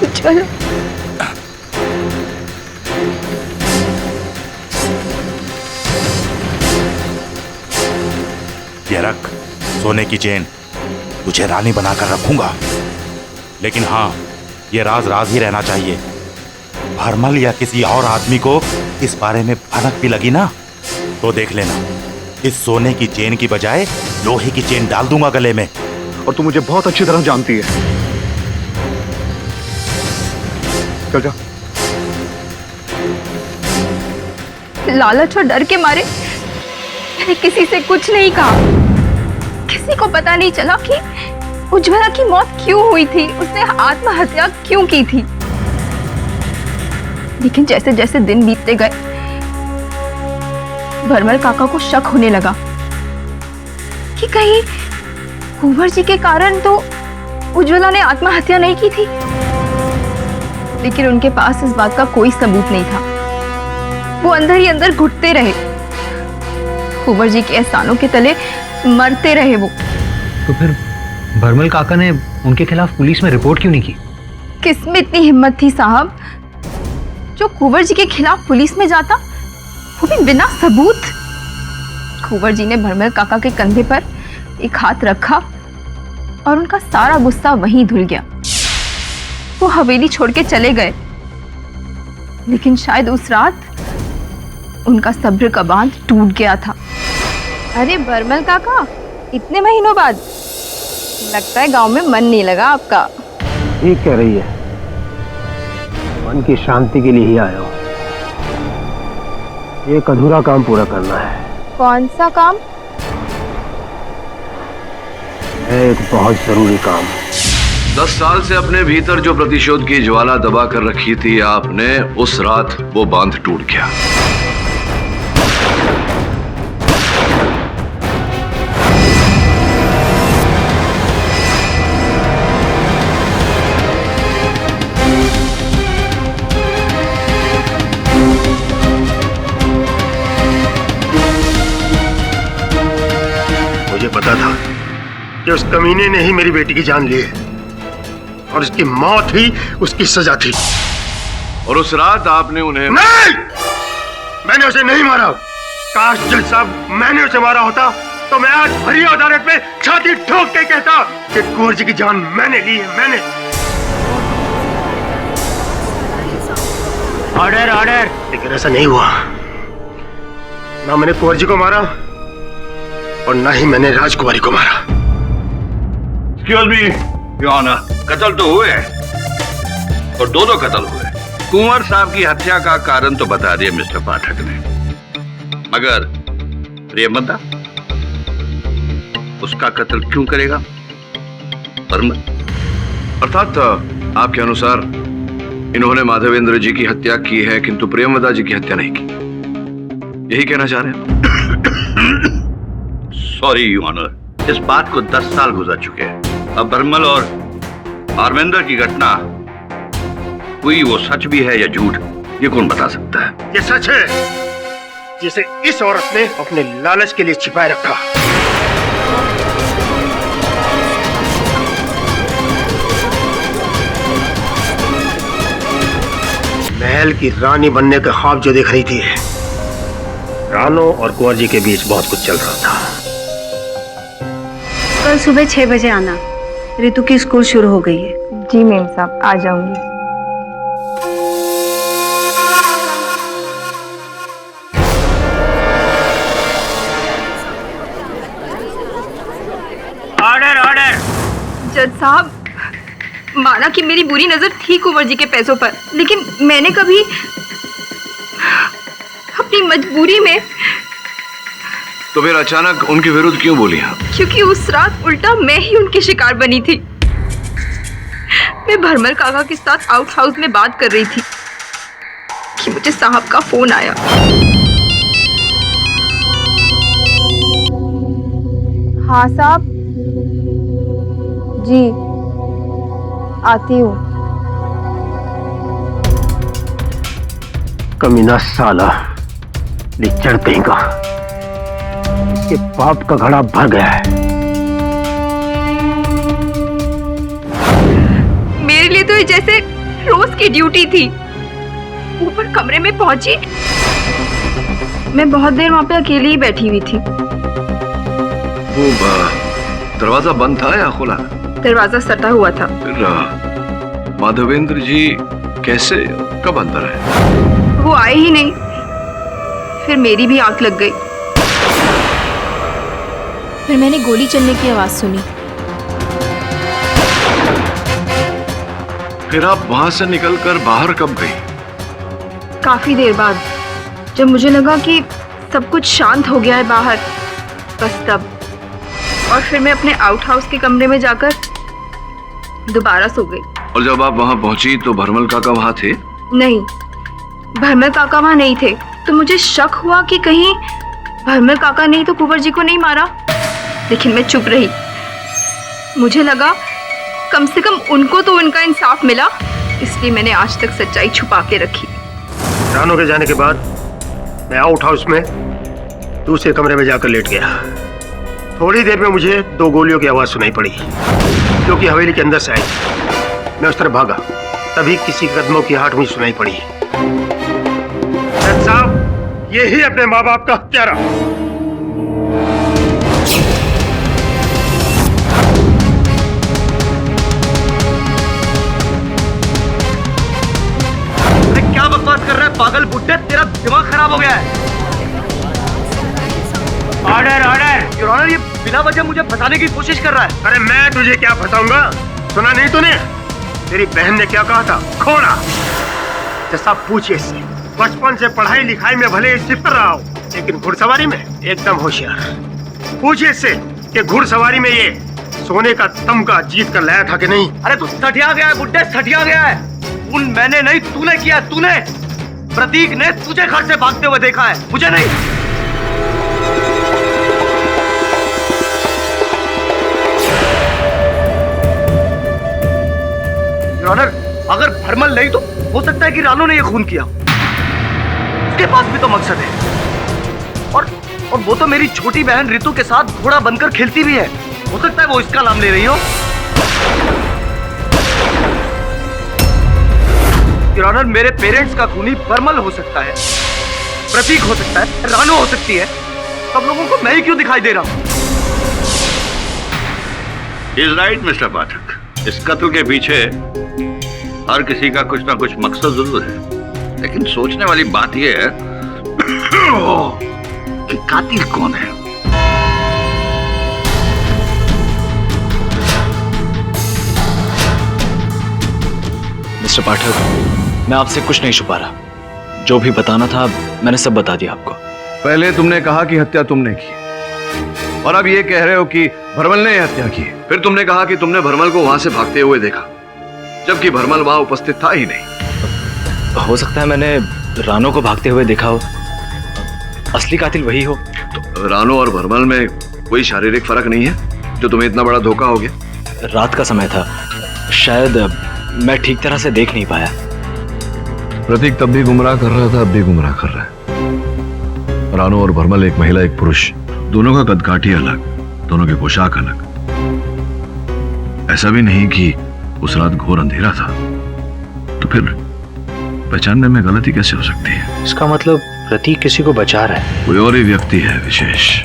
उज्ज्वला। ये रख सोने की चेन, तुझे रानी बनाकर रखूंगा। लेकिन हाँ, ये राज राज ही रहना चाहिए। भरमल या किसी और आदमी को इस बारे में भनक भी लगी ना, तो देख लेना, इस सोने की चेन की बजाय लोहे की चेन डाल दूंगा गले में। और तू मुझे बहुत अच्छी तरह जानती है। चल जा। लालच और डर के मारे मैंने किसी से कुछ नहीं कहा। किसी को पता नहीं चला कि उज्ज्वला की मौत क्यों हुई थी, उसने आत्महत्या क्यों की थी। लेकिन जैसे जैसे दिन बीतते गए, भरमल काका को शक होने लगा कि कहीं कुंवर जी के कारण तो उज्ज्वला ने आत्महत्या नहीं की थी। लेकिन उनके पास इस बात का कोई सबूत नहीं था। वो अंदर ही अंदर घुटते रहे, कुंवर जी के एहसानों के तले मरते रहे वो। तो फिर भरमल काका ने उनके खिलाफ पुलिस में रिपोर्ट क्यों नहीं की? किसमें इतनी हिम्मत थी साहब जो कुंवर जी के खिलाफ पुलिस में जाता, वो भी बिना सबूत। कुंवर जी ने भरमल काका के कंधे पर एक हाथ रखा और उनका सारा गुस्सा वहीं धुल गया। वो हवेली छोड़ के चले गए। लेकिन शायद उस रात उनका सब्र का बांध टूट गया था। अरे भरमल काका, इतने महीनों बाद लगता है गांव में मन नहीं लगा आपका। ठीक कह रही है, मन की शांति के लिए ही आया हूं। एक अधूरा काम पूरा करना है। कौन सा काम? एक बहुत जरूरी काम। 10 साल से अपने भीतर जो प्रतिशोध की ज्वाला दबा कर रखी थी आपने, उस रात वो बांध टूट गया। मुझे पता था कि उस कमीने ने ही मेरी बेटी की जान ली है और उसकी मौत ही उसकी सजा थी। और उस रात आपने उन्हें... नहीं! मैंने उसे नहीं मारा। काश जज साहब मैंने उसे मारा होता तो मैं आज भरी अदालत में छाती ठोक के कहता कि कुंवर जी की जान मैंने ली है, मैंने। Order order. लेकिन ऐसा नहीं हुआ। ना मैंने कुंवर जी को मारा और ना ही मैंने राजकुमारी को मारा। एक्सक्यूज मी योर ऑनर, कत्ल तो हुए और दो कत्ल हुए। कुंवर साहब की हत्या का कारण तो बता दिया मिस्टर पाठक ने, मगर प्रेमदा उसका कत्ल क्यों करेगा भरमल? अर्थात आपके अनुसार इन्होंने माधवेंद्र जी की हत्या की है किंतु प्रेमदा जी की हत्या नहीं की, यही कहना चाह रहे हैं? सॉरी यू ऑनर, इस बात को 10 साल गुजर चुके हैं। अब भरमल और आर्मेंद्र की घटना हुई, वो सच भी है या झूठ, ये कौन बता सकता है? ये सच है जिसे इस औरत ने अपने लालच के लिए छिपाए रखा। महल की रानी बनने का ख्वाब जो देख रही थी, रानो और कुंवर जी के बीच बहुत कुछ चल रहा था। कल सुबह 6 बजे आना, रितु की स्कूल शुरू हो गई है। जी मेम साहब, आ जाऊंगी। Order order. जज साहब, माना कि मेरी बुरी नजर थी कुंवर जी के पैसों पर, लेकिन मैंने कभी अपनी मजबूरी में... तो फिर अचानक उनके विरुद्ध क्यों बोली आप? क्योंकि उस रात उल्टा मैं ही उनकी शिकार बनी थी। मैं भरमल काका के साथ आउट हाउस में बात कर रही थी कि मुझे साहब का फोन आया। हाँ साहब जी, आती हूँ। कमीना साला, लिच्चड़ कहीं का, इसके पाप का घड़ा भर गया है। मेरे लिए तो ये जैसे रोज की ड्यूटी थी। ऊपर कमरे में पहुंची, मैं बहुत देर वहां पे अकेली ही बैठी हुई थी। वो दरवाजा बंद था या खुला? दरवाजा सटा हुआ था। फिर माधवेंद्र जी कैसे, कब अंदर है? वो आए ही नहीं, फिर मेरी भी आंख लग गई। फिर मैंने गोली चलने की आवाज सुनी। फिर आप वहां से निकलकर बाहर कब गई? काफी देर बाद, जब मुझे लगा कि सब कुछ शांत हो गया है बाहर, बस तब। और फिर मैं अपने आउट हाउस के कमरे में जाकर दोबारा सो गई। और जब आप वहां पहुंची तो भरमल काका वहां थे? नहीं, भरमल काका वहां नहीं थे। तो मुझे शक हुआ कि कहीं भरमल काका नहीं तो कुंवर जी को नहीं मारा, लेकिन मैं चुप रही। मुझे लगा कम से कम उनको तो उनका इंसाफ मिला, इसलिए मैंने आज तक सच्चाई छुपा के रखी। रानू के जाने के बाद मैं आउट हाउस में दूसरे कमरे में जाकर लेट गया। थोड़ी देर में मुझे 2 गोलियों की आवाज सुनाई पड़ी, जो कि हवेली के अंदर से आई। मैं उस तरफ भागा, तभी किसी कदमों की आहट मुझे सुनाई पड़ी। साहब, यही अपने माँ बाप का हत्यारा। अरे क्या बकवास कर रहा है पागल बुड्ढे, तेरा दिमाग खराब हो गया है। Order order. योर ऑनर, ये बिना वजह मुझे फंसाने की कोशिश कर रहा है। अरे मैं तुझे क्या फंसाऊंगा? सुना नहीं तूने? तेरी बहन ने क्या कहा था? घोड़ा। जैसा पूछिए इससे, बचपन से पढ़ाई लिखाई में भले ही सिफर रहा हो, लेकिन घुड़सवारी में एकदम होशियार। पूछिए इससे कि घुड़सवारी में ये सोने का तमगा जीत कर लाया था कि नहीं। अरे तू सठिया गया है बुड्ढे, सठिया गया है। मैंने नहीं, तूने किया। तूने, प्रतीक ने तुझे घर से भागते हुए देखा है, मुझे नहीं। ऑनर, अगर भरमल नहीं तो हो सकता है कि रानू ने ये खून किया। उसके पास भी तो मकसद है। और वो तो मेरी छोटी बहन रितु के साथ घोड़ा बनकर खेलती भी है। हो सकता है वो इसका नाम ले रही हो। योर ऑनर, मेरे पेरेंट्स का खूनी भरमल हो सकता है, प्रतीक हो सकता है, रानू हो सकती है। सब लोगों को मैं ही क्यों दिखाई दे रहा हूं? इज राइट मिस्टर पाठक, इस कत्ल के पीछे हर किसी का कुछ ना कुछ मकसद जरूर है, लेकिन सोचने वाली बात यह है कि कातिल कौन है। मिस्टर पाठक, मैं आपसे कुछ नहीं छुपा रहा। जो भी बताना था मैंने सब बता दिया आपको। पहले तुमने कहा कि हत्या तुमने की, और अब ये कह रहे हो कि भरमल ने हत्या की। फिर तुमने कहा कि तुमने भरमल को वहां से भागते हुए देखा, जबकि भरमल वहां उपस्थित था ही नहीं। हो सकता है मैंने रानू को भागते हुए देखा हो, असली कातिल वही हो। तो रानू और भरमल में कोई शारीरिक फर्क नहीं है जो तुम्हें इतना बड़ा धोखा हो गया? रात का समय था, शायद मैं ठीक तरह से देख नहीं पाया। प्रतीक तब भी गुमराह कर रहा था, अब भी गुमराह कर रहा है। रानू और भरमल एक महिला एक पुरुष, दोनों का कदकाठी अलग, दोनों की पोशाक अलग। ऐसा भी नहीं कि उस रात घोर अंधेरा था, तो फिर पहचानने में गलती कैसे हो सकती है? इसका मतलब प्रतीक किसी को बचा रहा है। कोई और ही व्यक्ति है विशेष,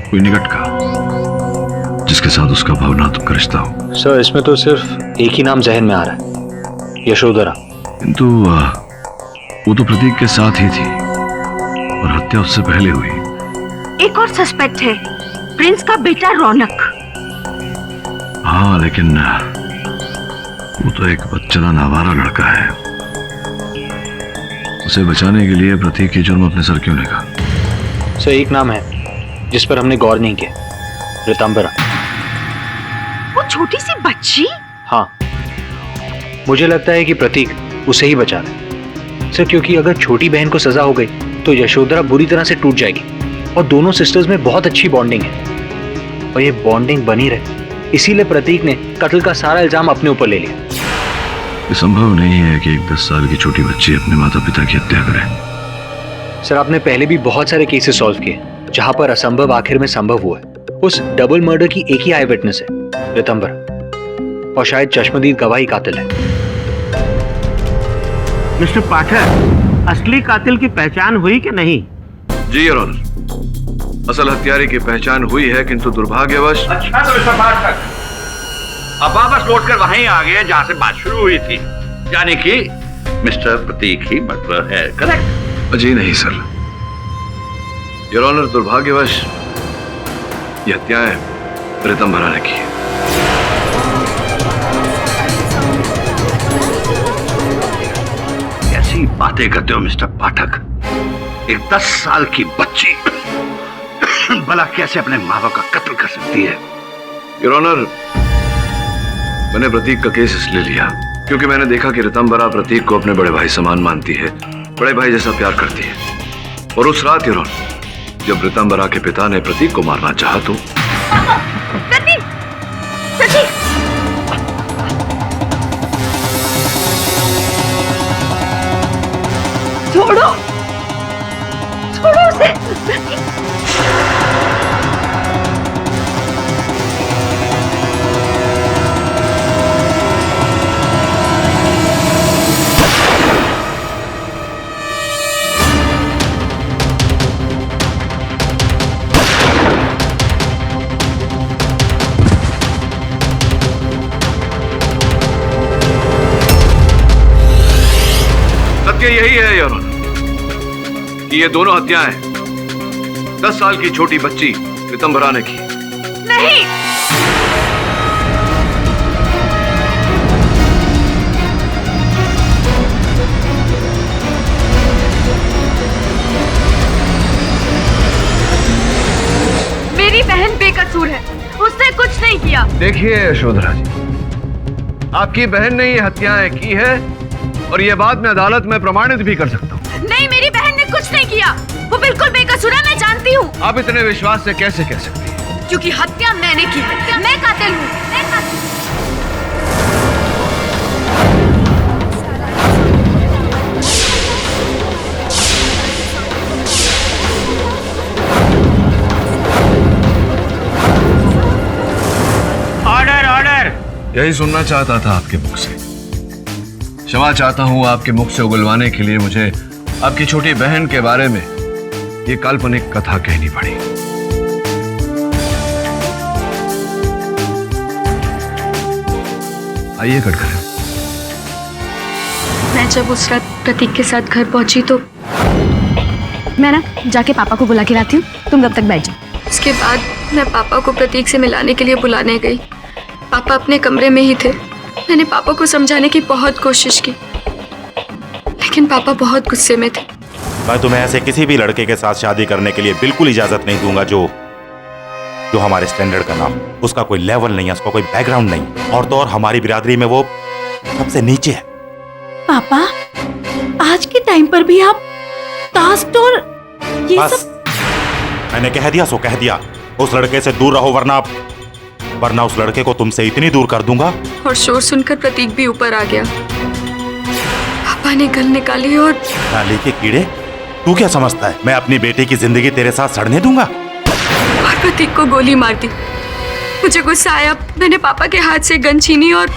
कोई निकट का, जिसके साथ उसका भावनात्मक रिश्ता हो। सर, इसमें तो सिर्फ एक ही नाम जहन में आ रहा है, यशोधरा। किंतु वो तो प्रतीक के साथ ही थी और हत्या उससे पहले हुई। एक और सस्पेक्ट है, प्रिंस का बेटा रौनक। हाँ, लेकिन वो तो एक बच्चा आवारा लड़का है। उसे बचाने के लिए प्रतीक की जुर्म अपने सर क्यों लेगा? सर, एक नाम है जिस पर हमने गौर नहीं किया, रितंबरा। वो छोटी सी बच्ची? हाँ, मुझे लगता है कि प्रतीक उसे ही बचा रहा है सर, क्योंकि अगर छोटी बहन को सजा हो गई तो यशोधरा बुरी तरह से टूट जाएगी, और दोनों सिस्टर्स में बहुत अच्छी बॉन्डिंग है, और ये बॉन्डिंग बनी रहे, इसीलिए प्रतीक ने कत्ल का सारा इल्जाम अपने ऊपर ले लिया। ये संभव नहीं है कि एक 10 साल की छोटी बच्ची अपने माता पिता की हत्या करे। सर, आपने पहले भी बहुत सारे केसेस सॉल्व किए जहां पर असंभव आखिर में संभव हुआ है। उस डबल मर्डर की एक ही आई विटनेस है, रितंबरा, और शायद चश्मदीद गवाही कातिल है। मिस्टर पाठक, असली कातिल की पहचान हुई कि नहीं? जी योर ऑनर, असल हत्यारे की पहचान हुई है, किंतु दुर्भाग्यवश। अच्छा तो मिस्टर पाठक, अब वापस लौटकर वहीं आ गए जहां से बात शुरू हुई थी, यानी कि मिस्टर प्रतीक ही मर्डर है, करेक्ट? जी नहीं सर, योर ऑनर, दुर्भाग्यवश ये हत्याएं रितंभरा ने की। कैसी बातें करते हो मिस्टर पाठक? एक 10 साल की बच्ची भला कैसे अपने माँ बाप का कत्ल कर सकती है? योर ऑनर, मैंने प्रतीक का केस इसलिए लिया क्योंकि मैंने देखा कि रितंभरा प्रतीक को अपने बड़े भाई समान मानती है, बड़े भाई जैसा प्यार करती है। और उस रात योर ऑनर, जब रितंभरा के पिता ने प्रतीक को मारना चाहा तो प्रतीक, प्रतीक! छोड़ो, छोड़ो उसे! यही है योर ऑनर कि ये दोनों हत्याएं 10 साल की छोटी बच्ची रितंभरा ने की। नहीं! मेरी बहन बेकसूर है, उसने कुछ नहीं किया। देखिए यशोधरा जी, आपकी बहन ने ये हत्याएं की है और ये बात मैं अदालत में प्रमाणित भी कर सकता हूँ। नहीं, मेरी बहन ने कुछ नहीं किया, वो बिल्कुल बेकसूर है, मैं जानती हूँ। आप इतने विश्वास से कैसे कह सकती हैं? क्योंकि हत्या मैंने की है, मैं कातिल हूँ। Order, order! यही सुनना चाहता था आपके मुख से। क्षमा चाहता हूं आपके मुख से उगलवाने के लिए मुझे आपकी छोटी बहन के बारे में ये काल्पनिक कथा कहनी पड़ी। आइए कटघरे। मैं जब उस रात प्रतीक के साथ घर पहुंची तो मैं ना जाके पापा को बुला के लाती हूँ, तुम तब तक बैठ जाओ। उसके बाद मैं पापा को प्रतीक से मिलाने के लिए बुलाने गई। पापा अपने कमरे में ही थे। मैंने पापा को समझाने की बहुत कोशिश की, लेकिन पापा बहुत गुस्से में थे। मैं तुम्हें ऐसे किसी भी लड़के के साथ शादी करने के लिए बिल्कुल इजाजत नहीं दूंगा जो हमारे स्टैंडर्ड का नाम, उसका कोई लेवल नहीं है, उसका कोई बैकग्राउंड नहीं, और तो और हमारी बिरादरी में वो सबसे नीचे है। पापा, आज के टाइम पर भी आप कास्ट और ये बस, सब। मैंने कह दिया सो कह दिया। उस लड़के से दूर रहो, वरना उस लड़के को तुमसे इतनी दूर कर दूंगा। और शोर सुनकर प्रतीक भी ऊपर आ गया। पापा ने गल निकाली और नाली के कीड़े, तू क्या समझता है मैं अपनी बेटी की जिंदगी तेरे साथ सड़ने दूंगा? और प्रतीक को गोली मार दी। मुझे गुस्सा आया, मैंने पापा के हाथ से गन छीनी और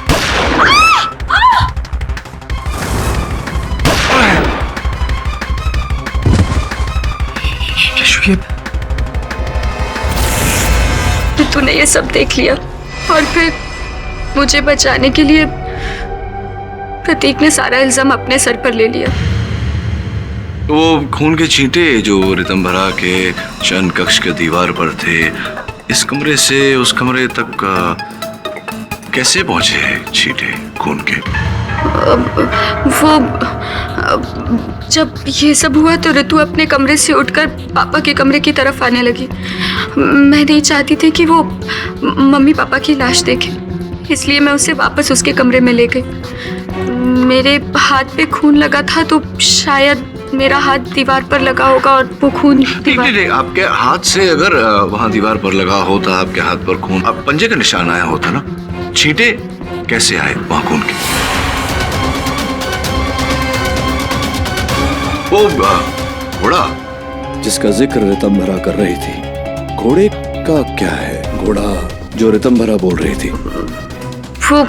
तूने ये सब देख लिया और फिर मुझे बचाने के लिए प्रतीक ने सारा इल्जाम अपने सर पर ले लिया। वो खून के छींटे जो रितंभरा के शयन कक्ष के दीवार पर थे, इस कमरे से उस कमरे तक कैसे पहुंचे छींटे खून के? जब ये सब हुआ तो ऋतु अपने कमरे से उठकर पापा के कमरे की तरफ आने लगी। मैं नहीं चाहती थी कि वो मम्मी पापा की लाश देखे, इसलिए मैं उसे वापस उसके कमरे में ले गई। मेरे हाथ पे खून लगा था तो शायद मेरा हाथ दीवार पर लगा होगा और वो खून नहीं, आपके हाथ से अगर वहाँ दीवार पर लगा होता, आपके हाथ पर खून, आप पंजे का निशान आया होता ना, छींटे कैसे आए वहाँ खून के? वो घोड़ा जिसका जिक्र रितंभरा कर रही थी, घोड़े का क्या है? घोड़ा जो रितंभरा बोल रही थी, वो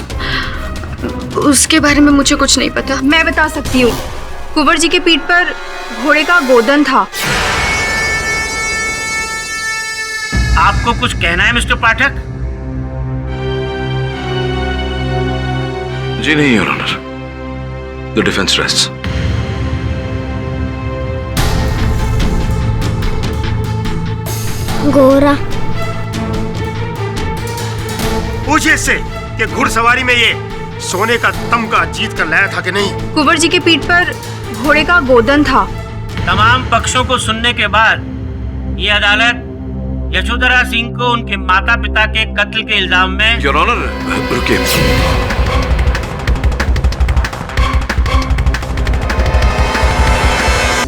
उसके बारे में मुझे कुछ नहीं पता। मैं बता सकती हूँ। कुंवर जी के पीठ पर घोड़े का गोदन था। आपको कुछ कहना है मिस्टर पाठक? जी नहीं your honour, the defence rests. गोरा, पूछिए इससे कि घुड़सवारी में ये सोने का तमगा जीत कर लाया था कि नहीं। कुंवर जी की पीठ पर घोड़े का गोदन था। तमाम पक्षों को सुनने के बाद ये अदालत यशोधरा सिंह को उनके माता पिता के कत्ल के इल्जाम में। योर ऑनर, रुकिए।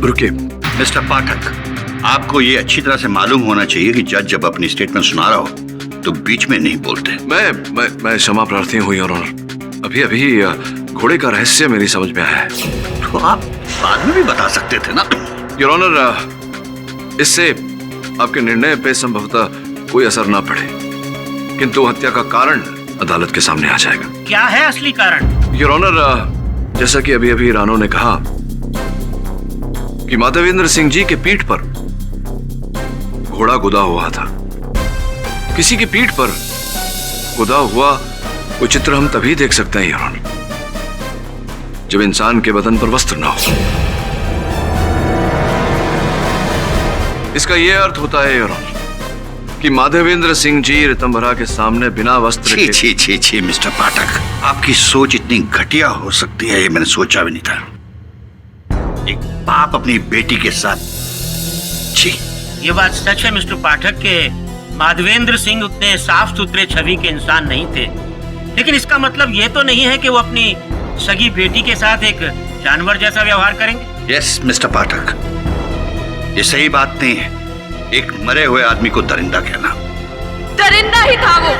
रुकिए मिस्टर पाठक, आपको ये अच्छी तरह से मालूम होना चाहिए कि जज जब अपनी स्टेटमेंट सुना रहा हो तो बीच में नहीं बोलते। मैं क्षमा प्रार्थी हूँ योर ऑनर। अभी अभी घोड़े का रहस्य मेरी समझ में आया है। तो आप बाद में भी बता सकते थे ना। योर ऑनर, इससे आपके निर्णय पे संभवतः कोई असर ना पड़े, किंतु हत्या का कारण अदालत के सामने आ जाएगा। क्या है असली कारण? योर ऑनर, जैसा कि अभी अभी रानो ने कहा कि माधवेंद्र सिंह जी के पीठ पर घोड़ा गुदा हुआ था। किसी की पीठ पर गुदा हुआ वो चित्र हम तभी देख सकते हैं योर ऑनर, जब इंसान के बदन पर वस्त्र ना हो। इसका यह अर्थ होता है योर ऑनर कि माधवेंद्र सिंह जी ऋतंभरा के सामने बिना वस्त्र के। छी मिस्टर पाठक, आपकी सोच इतनी घटिया हो सकती है ये मैंने सोचा भी नहीं था। एक बाप अपनी बेटी के साथ। छी। ये बात सच है मिस्टर पाठक के माधवेंद्र सिंह उतने साफ सुथरे छवि के इंसान नहीं थे, लेकिन इसका मतलब ये तो नहीं है कि वो अपनी सगी बेटी के साथ एक जानवर जैसा व्यवहार करेंगे। यस मिस्टर पाठक, ये सही बात नहीं है एक मरे हुए आदमी को दरिंदा कहना। दरिंदा ही था वो,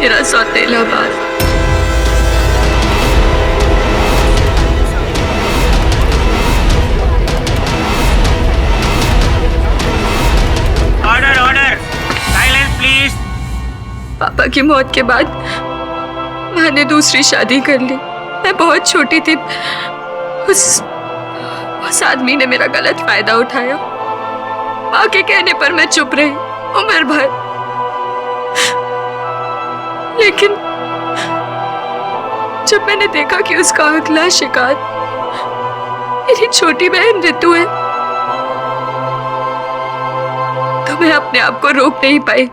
मेरा सौतेला बाज। Order order, silence please. पापा की मौत के बाद माँ ने दूसरी शादी कर ली। मैं बहुत छोटी थी। उस आदमी ने मेरा गलत फायदा उठाया। माँ के कहने पर मैं चुप रही उम्र भर, लेकिन जब मैंने देखा कि उसका अगला शिकार मेरी छोटी बहन रितु है, तो मैं अपने आप को रोक नहीं पाई।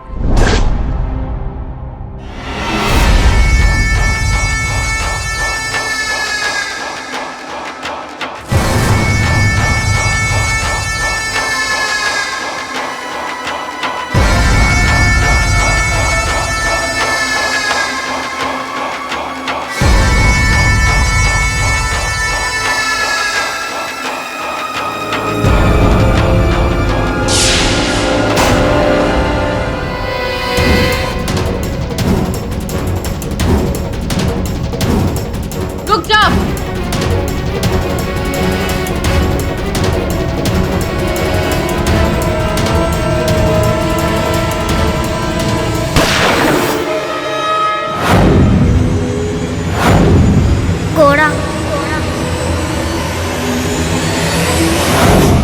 गोरा,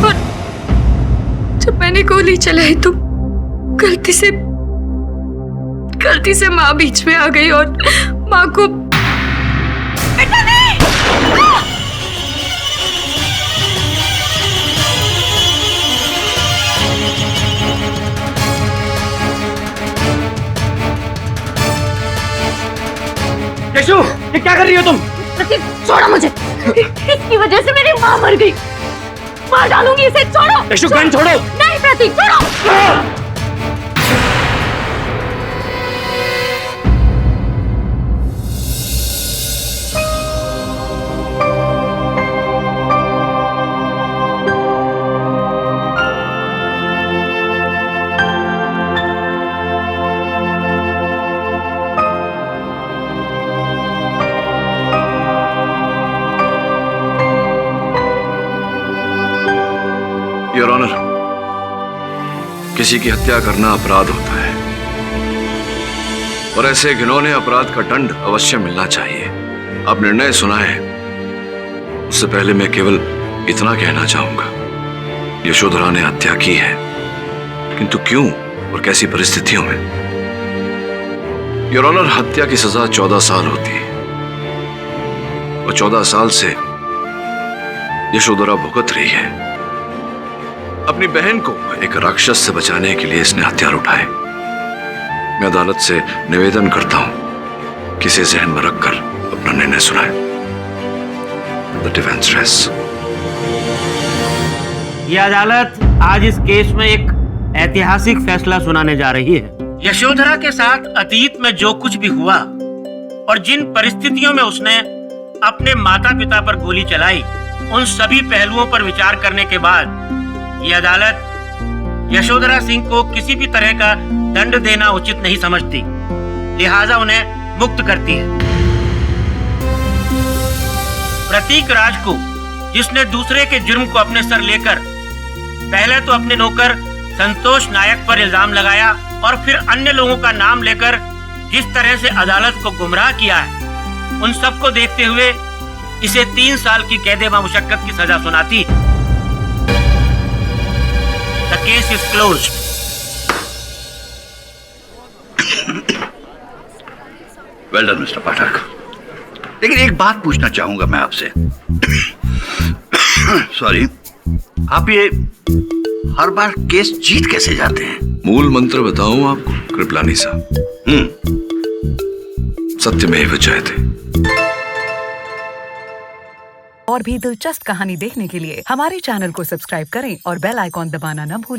और जब मैंने गोली चलाई तो गलती से माँ बीच में आ गई और माँ को यशु, ये क्या कर रही हो तुम? प्रतीक, छोड़ो मुझे। इसकी वजह से मेरी माँ मर गई। मार डालूंगी इसे, छोड़ो। यशु, गन छोड़ो। नहीं प्रतीक, छोड़ो। योर ऑनर, किसी की हत्या करना अपराध होता है और ऐसे घिनौने अपराध का दंड अवश्य मिलना चाहिए। अब निर्णय सुनाए उससे पहले मैं केवल इतना कहना चाहूंगा, यशोधरा ने हत्या की है, किंतु क्यों और कैसी परिस्थितियों में? योर ऑनर, हत्या की सजा 14 साल होती है और 14 साल से यशोधरा भुगत रही है। अपनी बहन को एक राक्षस से बचाने के लिए इसने हथियार उठाए। मैं अदालत से निवेदन करता हूं कि इसे जहन में रखकर अपना निर्णय सुनाए। The defence rests. यह अदालत आज इस केस में एक ऐतिहासिक फैसला सुनाने जा रही है। यशोधरा के साथ अतीत में जो कुछ भी हुआ और जिन परिस्थितियों में उसने अपने माता पिता पर गोली चलाई, उन सभी पहलुओं पर विचार करने के बाद यह अदालत यशोधरा सिंह को किसी भी तरह का दंड देना उचित नहीं समझती, लिहाजा उन्हें मुक्त करती है। प्रतीक राज को, जिसने दूसरे के जुर्म को अपने सर लेकर पहले तो अपने नौकर संतोष नायक पर इल्जाम लगाया और फिर अन्य लोगों का नाम लेकर जिस तरह से अदालत को गुमराह किया है, उन सबको देखते हुए इसे 3 साल की कैद मुशक्कत की सजा सुनाती। The case is closed. Well done mister Pathak. लेकिन एक बात पूछना चाहूंगा मैं आपसे। सॉरी, आप ये हर बार केस जीत कैसे जाते हैं? मूल मंत्र बताऊं आपको कृपलानी साहब? सत्यमेव जयते। और भी दिलचस्प कहानी देखने के लिए हमारे चैनल को सब्सक्राइब करें और बेल आइकॉन दबाना न भूलें।